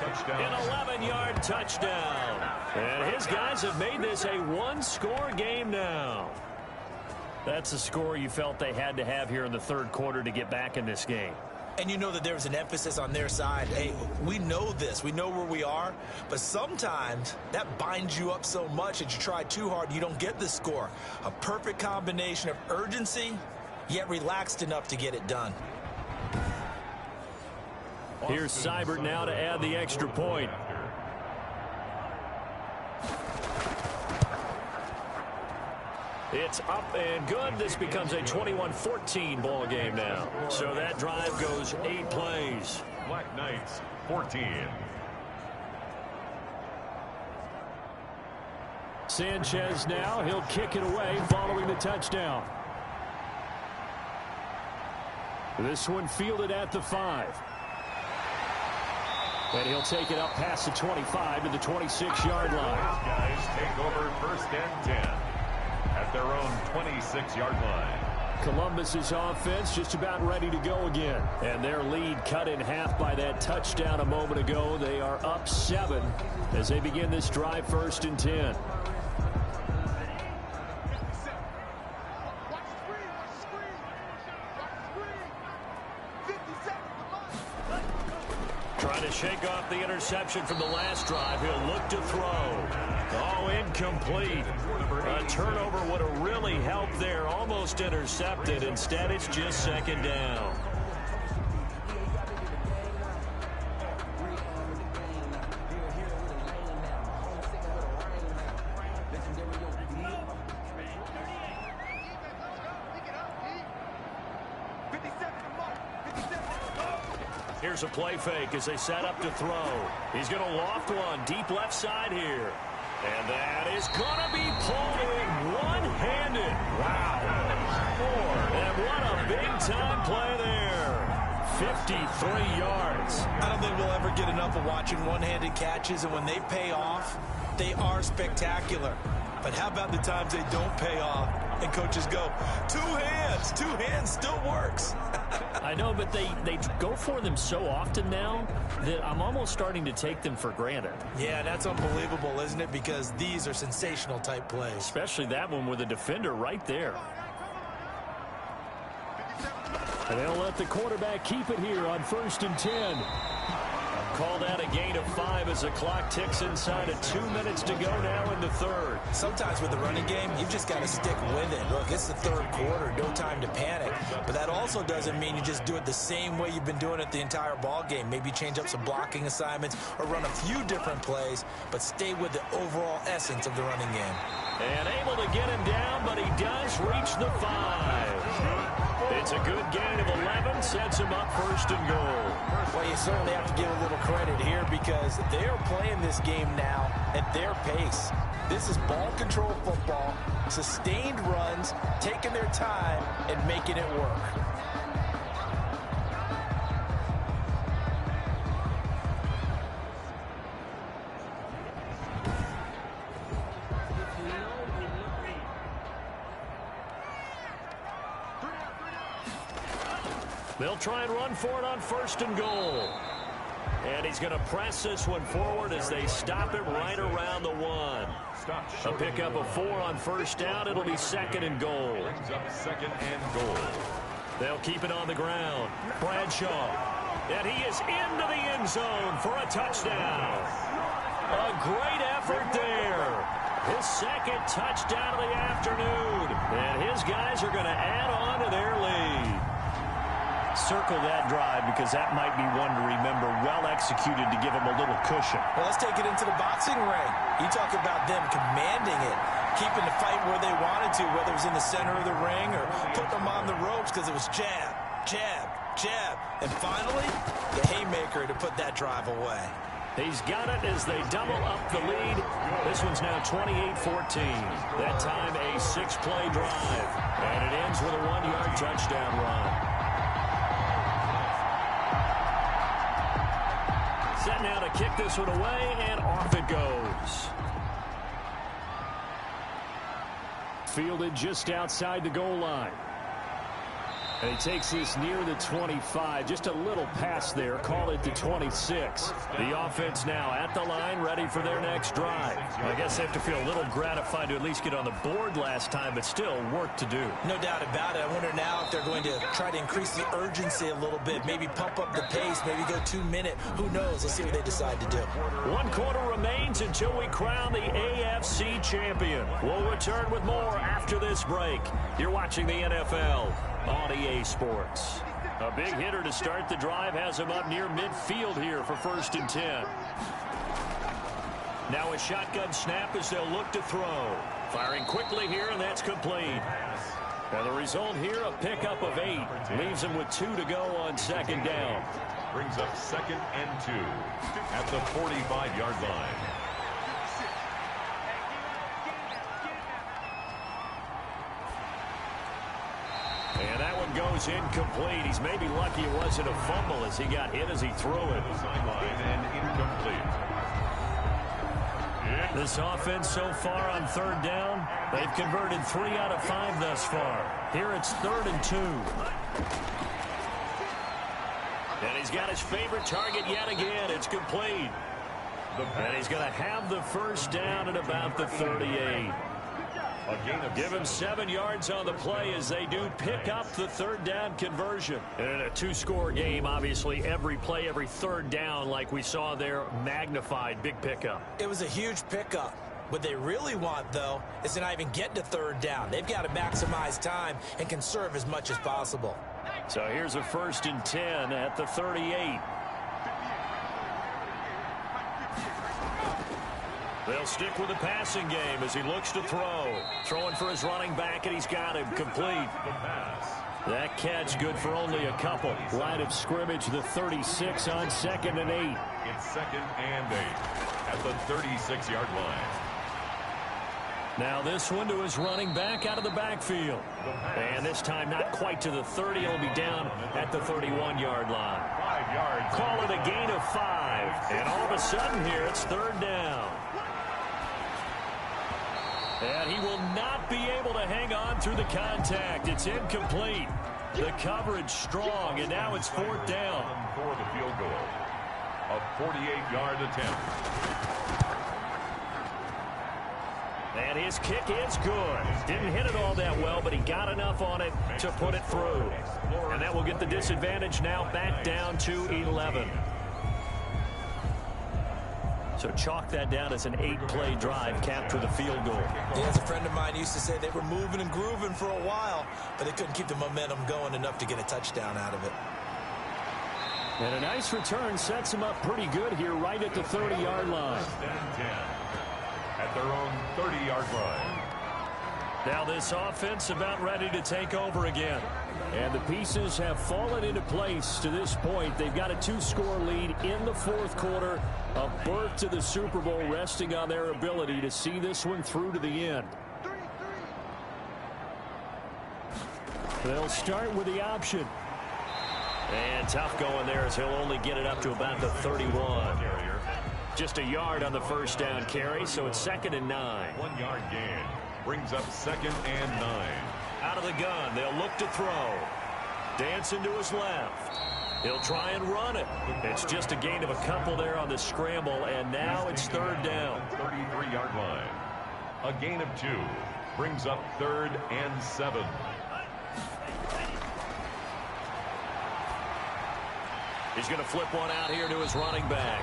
An 11-yard touchdown. And his guys have made this a one-score game now. That's the score you felt they had to have here in the 3rd quarter to get back in this game. And you know that there was an emphasis on their side. Hey, we know this. We know where we are. But sometimes that binds you up so much that you try too hard, you don't get the score. A perfect combination of urgency, yet relaxed enough to get it done. Here's Seibert now to add the extra point. It's up and good. This becomes a 21-14 ball game now. So that drive goes 8 plays. Black Knights, 14. Sanchez now. He'll kick it away following the touchdown. This one fielded at the 5. And he'll take it up past the 25 to the 26-yard line. Guys take over 1st and 10 at their own 26-yard line. Columbus's offense just about ready to go again. And their lead cut in half by that touchdown a moment ago. They are up 7 as they begin this drive 1st and 10. shake off the interception from the last drive. He'll look to throw. Oh, incomplete. A turnover would have really helped there. Almost intercepted. Instead, it's just second down. Here's a play fake as they set up to throw. He's going to loft one deep left side here. And that is going to be pulled in one-handed. Wow. And what a big-time play there. 53 yards. I don't think we'll ever get enough of watching one-handed catches, and when they pay off, they are spectacular. But how about the times they don't pay off and coaches go, two hands still works. I know, but they go for them so often now that I'm almost starting to take them for granted. Yeah, that's unbelievable, isn't it? Because these are sensational type plays. Especially that one with a defender right there. And they'll let the quarterback keep it here on 1st and 10. Called out a gain of 5 as the clock ticks inside of 2 minutes to go now in the third. Sometimes with the running game, you've just got to stick with it. Look, it's the third quarter, no time to panic. But that also doesn't mean you just do it the same way you've been doing it the entire ball game. Maybe change up some blocking assignments or run a few different plays, but stay with the overall essence of the running game. And able to get him down, but he does reach the 5. It's a good gain of 11, sets him up 1st and goal. Well, you certainly have to give a little credit here because they are playing this game now at their pace. This is ball control football, sustained runs, taking their time and making it work. They'll try and run for it on 1st and goal. And he's going to press this one forward as they stop it right around the 1. A pickup of 4 on 1st down. It'll be 2nd and goal. Brings up 2nd and goal. They'll keep it on the ground. Bradshaw. And he is into the end zone for a touchdown. A great effort there. His 2nd touchdown of the afternoon. And his guys are going to add on to their lead. Circle that drive because that might be one to remember. Well executed to give him a little cushion. Well, let's take it into the boxing ring. You talk about them commanding it, keeping the fight where they wanted to, whether it was in the center of the ring or putting them on the ropes because it was jab, jab, jab. And finally, the haymaker to put that drive away. He's got it as they double up the lead. This one's now 28-14. That time a 6-play drive. And it ends with a 1-yard touchdown run. Set now to kick this one away, and off it goes. Fielded just outside the goal line. And he takes this near the 25. Just a little pass there. Call it the 26. The offense now at the line, ready for their next drive. I guess they have to feel a little gratified to at least get on the board last time, but still work to do. No doubt about it. I wonder now if they're going to try to increase the urgency a little bit, maybe pump up the pace, maybe go 2-minute. Who knows? Let's see what they decide to do. 1 quarter remains until we crown the AFC champion. We'll return with more after this break. You're watching the NFL on EA Sports. A big hitter to start the drive has him up near midfield here for 1st and 10. Now a shotgun snap as they'll look to throw. Firing quickly here, and that's complete. And the result here, a pickup of 8. Leaves him with 2 to go on 2nd down. Brings up 2nd and 2 at the 45-yard line. And that one goes incomplete. He's maybe lucky it wasn't a fumble as he got hit as he threw it. Sideline and incomplete. This offense so far on 3rd down, they've converted 3 out of 5 thus far. Here it's 3rd and 2. And he's got his favorite target yet again. It's complete. And he's going to have the 1st down at about the 38. Give him 7 yards on the play as they do pick up the third down conversion. And in a two-score game, obviously, every play, every third down, like we saw there, magnified, big pickup. It was a huge pickup. What they really want, though, is to not even get to third down. They've got to maximize time and conserve as much as possible. So here's a 1st and 10 at the 38. They'll stick with the passing game as he looks to throw. Throwing for his running back, and he's got him complete. That catch good for only a couple. Line of scrimmage, the 36 on 2nd and 8. It's 2nd and 8 at the 36-yard line. Now this one to his running back out of the backfield. And this time not quite to the 30. He'll be down at the 31-yard line. 5 yards. Call it a gain of 5. And all of a sudden here it's third down. And he will not be able to hang on through the contact. It's incomplete. The coverage strong, and now it's 4th down. For the field goal. A 48-yard attempt. And his kick is good. Didn't hit it all that well, but he got enough on it to put it through. And that will get the disadvantage now back down to 11. So chalk that down as an 8-play drive capped with a field goal. Yeah, as a friend of mine used to say, they were moving and grooving for a while, but they couldn't keep the momentum going enough to get a touchdown out of it. And a nice return sets him up pretty good here right at the 30-yard line. At their own 30-yard line. Now this offense about ready to take over again. And the pieces have fallen into place to this point. They've got a 2-score lead in the 4th quarter. A berth to the Super Bowl resting on their ability to see this one through to the end. They'll start with the option. And tough going there as he'll only get it up to about the 31. Just a yard on the 1st down carry, so it's 2nd and 9. 1-yard gain brings up 2nd and 9. Out of the gun, they'll look to throw. Dancing to his left. He'll try and run it. It's just a gain of a couple there on the scramble, and now it's 3rd down. 33-yard line. A gain of 2 brings up 3rd and 7. He's going to flip one out here to his running back.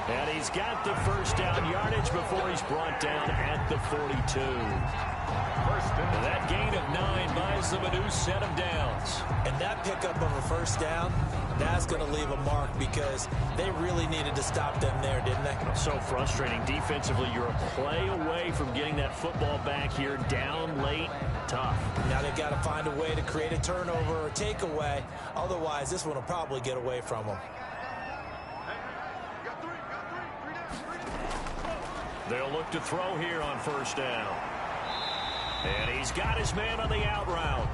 And he's got the 1st down yardage before he's brought down at the 42. And that gain of 9 buys them a new set of downs. And that pickup of a 1st down, that's going to leave a mark because they really needed to stop them there, didn't they? So frustrating. Defensively, you're a play away from getting that football back here down late. Tough. Now they've got to find a way to create a turnover or takeaway. Otherwise, this one will probably get away from them. They'll look to throw here on 1st down. And he's got his man on the out route.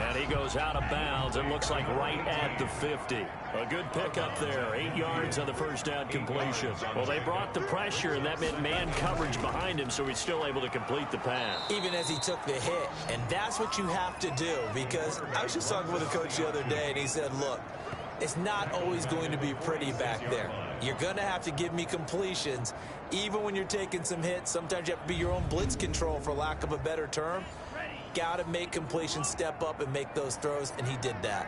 And he goes out of bounds. It looks like right at the 50. A good pickup there. 8 yards on the 1st down completion. Well, they brought the pressure, and that meant man coverage behind him, so he's still able to complete the pass. Even as he took the hit. And that's what you have to do, because I was just talking with a coach the other day, and he said, look, it's not always going to be pretty back there. You're going to have to give me completions. Even when you're taking some hits, sometimes you have to be your own blitz control, for lack of a better term. Got to make completions, step up and make those throws, and he did that.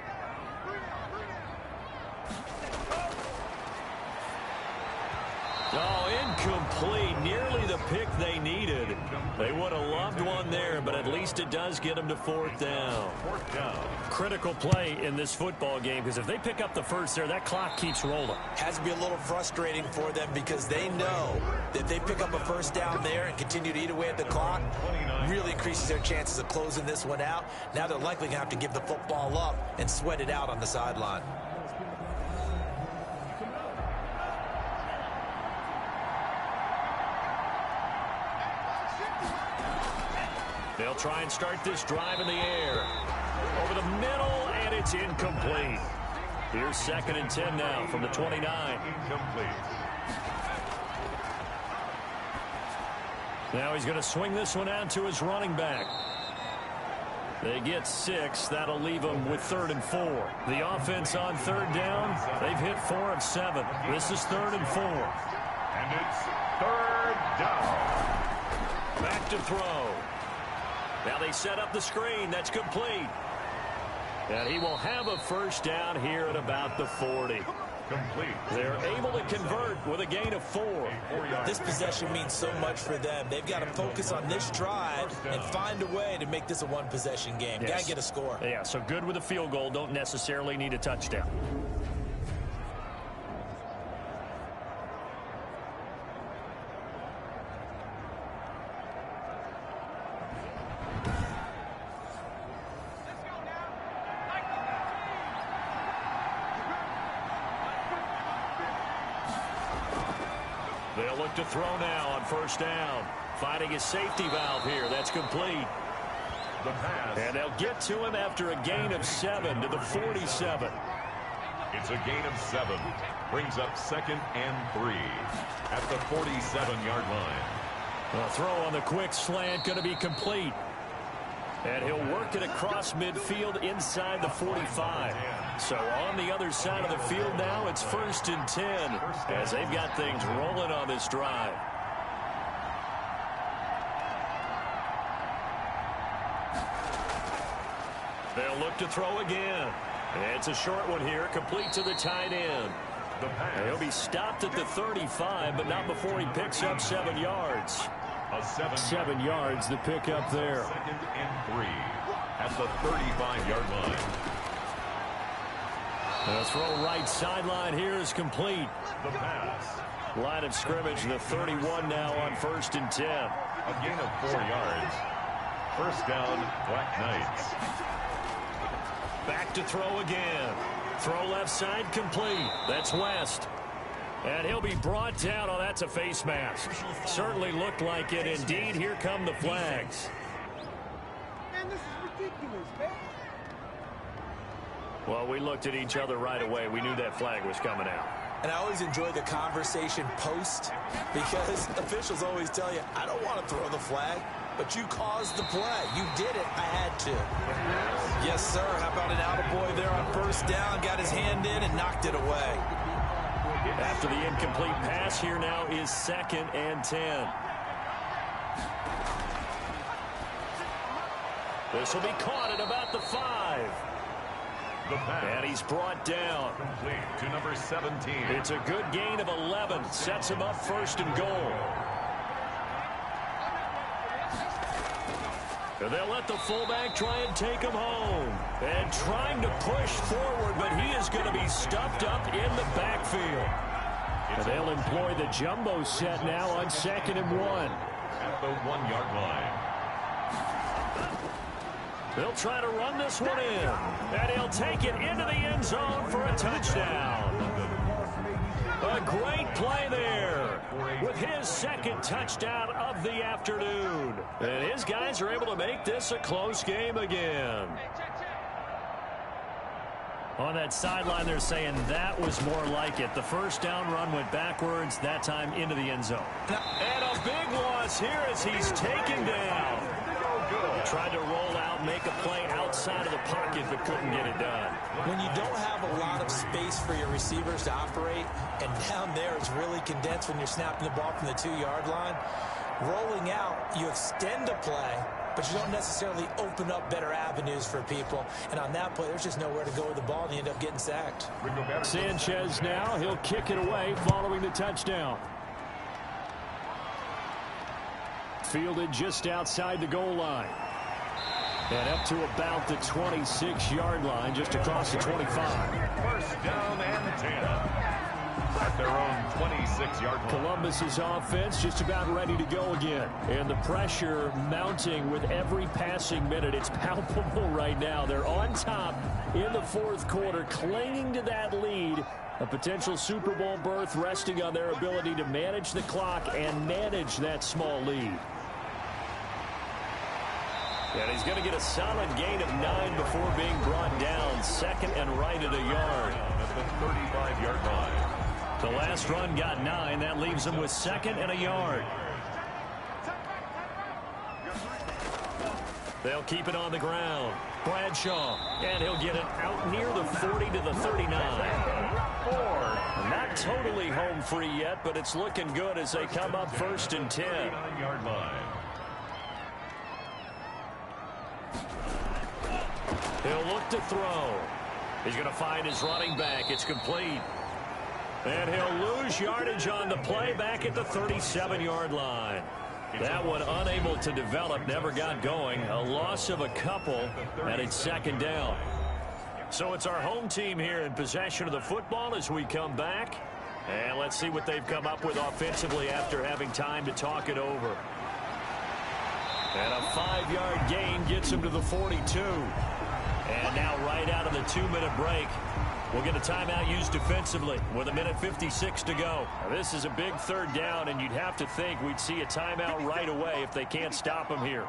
Oh, incomplete. Nearly the pick they needed. They would have loved one there, but at least it does get them to 4th down. 4th down. Critical play in this football game, because if they pick up the 1st there, that clock keeps rolling. Has to be a little frustrating for them because they know that if they pick up a 1st down there and continue to eat away at the clock, really increases their chances of closing this one out. Now they're likely going to have to give the football up and sweat it out on the sideline. They'll try and start this drive in the air. Over the middle, and it's incomplete. Here's 2nd and 10 now from the 29. Incomplete. Now he's going to swing this one out to his running back. They get 6. That'll leave them with 3rd and 4. The offense on 3rd down, they've hit 4 of 7. This is 3rd and 4. And it's 3rd down. Back to throw. Now they set up the screen. That's complete. And he will have a first down here at about the 40. Complete. They're able to convert with a gain of 4. This possession means so much for them. They've got to focus on this drive and find a way to make this a one-possession game. Yes. Got to get a score. Yeah, so good with a field goal. Don't necessarily need a touchdown. They'll look to throw now on first down. Finding his safety valve here. That's complete. The pass. And they'll get to him after a gain of 7 to the 47. It's a gain of 7. Brings up 2nd and 3 at the 47-yard line. A throw on the quick slant going to be complete. And he'll work it across midfield inside the 45. So on the other side of the field now, it's 1st and 10 as they've got things rolling on this drive. They'll look to throw again. It's a short one here, complete to the tight end. He'll be stopped at the 35, but not before he picks up 7 yards. 7 yards, the pickup there. 2nd and 3 at the 35-yard line. The throw right sideline here is complete. The pass. Line of scrimmage, the 31 now on 1st and 10. A gain of 4 yards. First down, Black Knights. Back to throw again. Throw left side complete. That's West. And he'll be brought down. Oh, that's a face mask. Certainly looked like it. Indeed, here come the flags. Man, this is ridiculous, man. Well, we looked at each other right away. We knew that flag was coming out. And I always enjoy the conversation post because officials always tell you, I don't want to throw the flag, but you caused the play. You did it. I had to. Yes, sir. How about an attaboy there on first down? Got his hand in and knocked it away. After the incomplete pass, here now is 2nd and 10. This will be caught at about the 5. The pass. And he's brought down. Complete to number 17. It's a good gain of 11. Sets him up 1st and goal. And they'll let the fullback try and take him home. And trying to push forward, but he is going to be stuffed up in the backfield. And they'll employ the jumbo set now on 2nd and 1. At the 1-yard line. They'll try to run this one in. And he'll take it into the end zone for a touchdown. A great play there with his 2nd touchdown of the afternoon. And his guys are able to make this a close game again. On that sideline, they're saying that was more like it. The first down run went backwards, that time into the end zone. And a big loss here as he's taken down. Tried to roll out, make a play outside of the pocket, but couldn't get it done. When you don't have a lot of space for your receivers to operate, and down there it's really condensed when you're snapping the ball from the 2-yard line, rolling out, you extend a play, but you don't necessarily open up better avenues for people. And on that play, there's just nowhere to go with the ball, and you end up getting sacked. Sanchez now, he'll kick it away following the touchdown. Fielded just outside the goal line. And up to about the 26-yard line, just across the 25. First down and 10. At their own 26-yard line. Columbus's offense just about ready to go again. And the pressure mounting with every passing minute. It's palpable right now. They're on top in the 4th quarter, clinging to that lead. A potential Super Bowl berth resting on their ability to manage the clock and manage that small lead. And he's going to get a solid gain of 9 before being brought down. 2nd and right at a yard. At the 35-yard line. The last run got 9. That leaves him with 2nd and a yard. They'll keep it on the ground. Bradshaw. And he'll get it out near the 40 to the 39. Not totally home free yet, but it's looking good as they come up 1st and 10. 39-yard line. He'll look to throw. He's going to find his running back. It's complete. And he'll lose yardage on the play back at the 37-yard line. That one unable to develop, never got going. A loss of a couple, and it's second down. So it's our home team here in possession of the football as we come back. And let's see what they've come up with offensively after having time to talk it over. And a 5-yard gain gets him to the 42. And now right out of the 2-minute break, we'll get a timeout used defensively with 1:56 to go. Now, this is a big third down, and you'd have to think we'd see a timeout right away if they can't stop him here.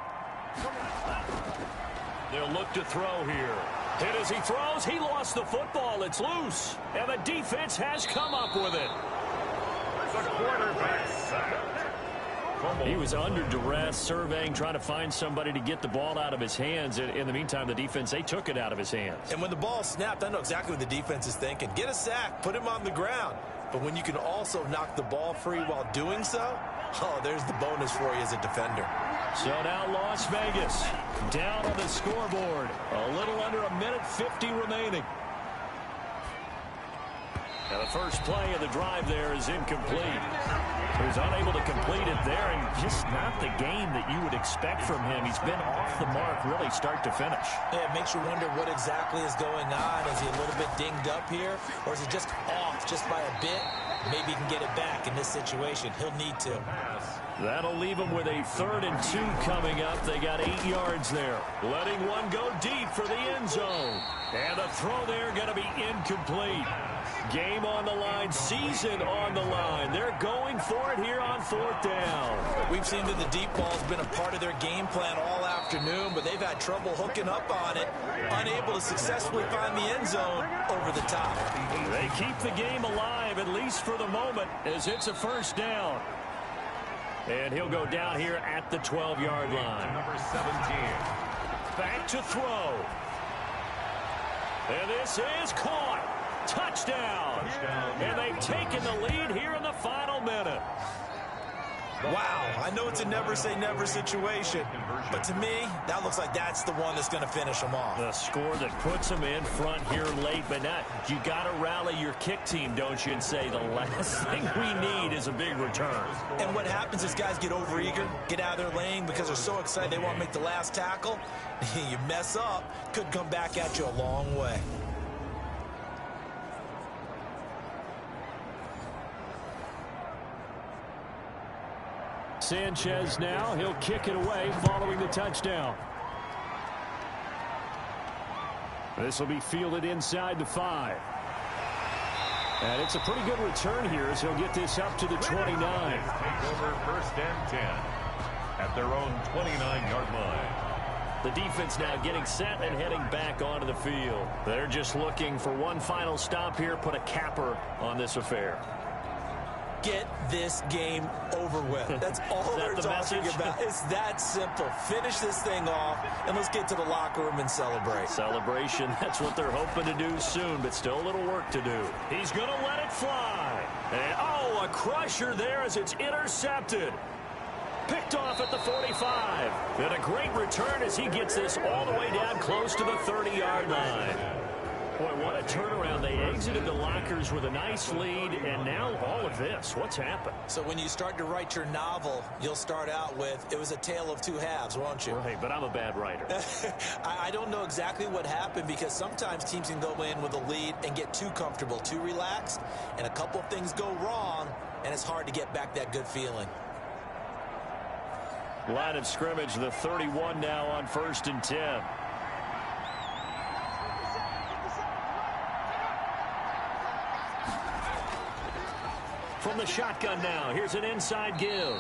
They'll look to throw here. Hit as he throws. He lost the football. It's loose. And the defense has come up with it. The quarterback sack. He was under duress, surveying, trying to find somebody to get the ball out of his hands. In the meantime, the defense, they took it out of his hands. And when the ball snapped, I know exactly what the defense is thinking. Get a sack, put him on the ground. But when you can also knock the ball free while doing so, oh, there's the bonus for you as a defender. So now Las Vegas down on the scoreboard. A little under 1:50 remaining. Now the first play of the drive there is incomplete. He was unable to complete it there, and just not the game that you would expect from him. He's been off the mark really start to finish. Yeah, it makes you wonder what exactly is going on. Is he a little bit dinged up here, or is he just off just by a bit? Maybe he can get it back in this situation. He'll need to. That'll leave him with a 3rd and 2 coming up. They got 8 yards there. Letting one go deep for the end zone. And the throw there going to be incomplete. Game on the line, season on the line. They're going for it here on 4th down. We've seen that the deep ball's been a part of their game plan all afternoon, but they've had trouble hooking up on it, unable to successfully find the end zone over the top. They keep the game alive, at least for the moment, as it's a 1st down. And he'll go down here at the 12-yard line. Number 17. Back to throw. And this is caught. Touchdown. And they've taken the lead here in the final minute. Wow, I know it's a never-say-never situation, but to me, that looks like that's the one that's going to finish them off. The score that puts them in front here late, but not. You got to rally your kick team, don't you, and say the last thing we need is a big return. And what happens is guys get overeager, get out of their lane because they're so excited they want to make the last tackle. You mess up, could come back at you a long way. Sanchez now, he'll kick it away following the touchdown. This will be fielded inside the 5. And it's a pretty good return here as he'll get this up to the 29. Take over 1st and 10 at their own 29-yard line. The defense now getting set and heading back onto the field. They're just looking for one final stop here, put a capper on this affair. Get this game over with. That's all they're talking about. It's that simple. Finish this thing off, and let's get to the locker room and celebrate. Celebration, that's what they're hoping to do soon, but still a little work to do. He's going to let it fly. And, oh, a crusher there as it's intercepted. Picked off at the 45. And a great return as he gets this all the way down close to the 30-yard line. Boy, what a turnaround. They exited the lockers with a nice lead, and now all of this. What's happened? So when you start to write your novel, you'll start out with, it was a tale of two halves, won't you? Right, but I'm a bad writer. I don't know exactly what happened because sometimes teams can go in with a lead and get too comfortable, too relaxed, and a couple of things go wrong, and it's hard to get back that good feeling. Line of scrimmage, the 31 now on 1st and 10. From the shotgun now, here's an inside give.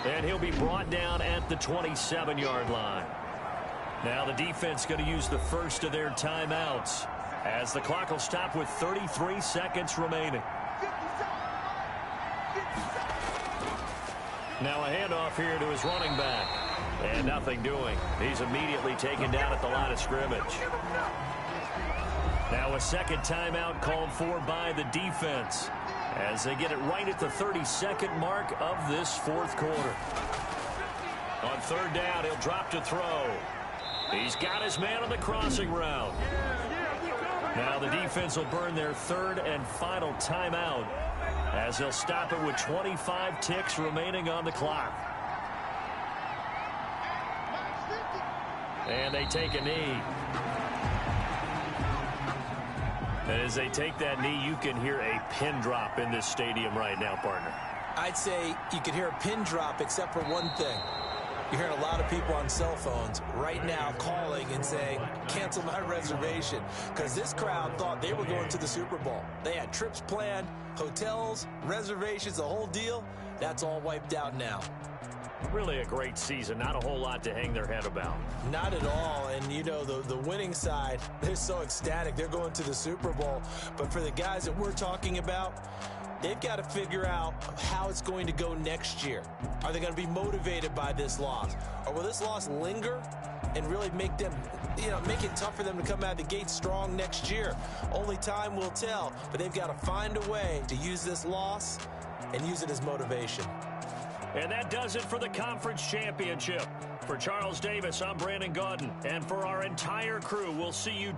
And he'll be brought down at the 27-yard line. Now the defense going to use the first of their timeouts as the clock will stop with 33 seconds remaining. Now a handoff here to his running back. And nothing doing. He's immediately taken down at the line of scrimmage. Now a second timeout called for by the defense as they get it right at the 32nd mark of this 4th quarter. On 3rd down, he'll drop to throw. He's got his man on the crossing route. Now the defense will burn their third and final timeout as they'll stop it with 25 ticks remaining on the clock. And they take a knee. And as they take that knee, you can hear a pin drop in this stadium right now, partner. I'd say you could hear a pin drop except for one thing. You're hearing a lot of people on cell phones right now calling and saying, cancel my reservation, because this crowd thought they were going to the Super Bowl. They had trips planned, hotels, reservations, the whole deal. That's all wiped out now. Really a great season. Not a whole lot to hang their head about. Not at all. And, you know, the winning side, they're so ecstatic. They're going to the Super Bowl. But for the guys that we're talking about, they've got to figure out how it's going to go next year. Are they going to be motivated by this loss? Or will this loss linger and really make them, make it tough for them to come out of the gate strong next year? Only time will tell. But they've got to find a way to use this loss and use it as motivation. And that does it for the conference championship. For Charles Davis, I'm Brandon Gaudin. And for our entire crew, we'll see you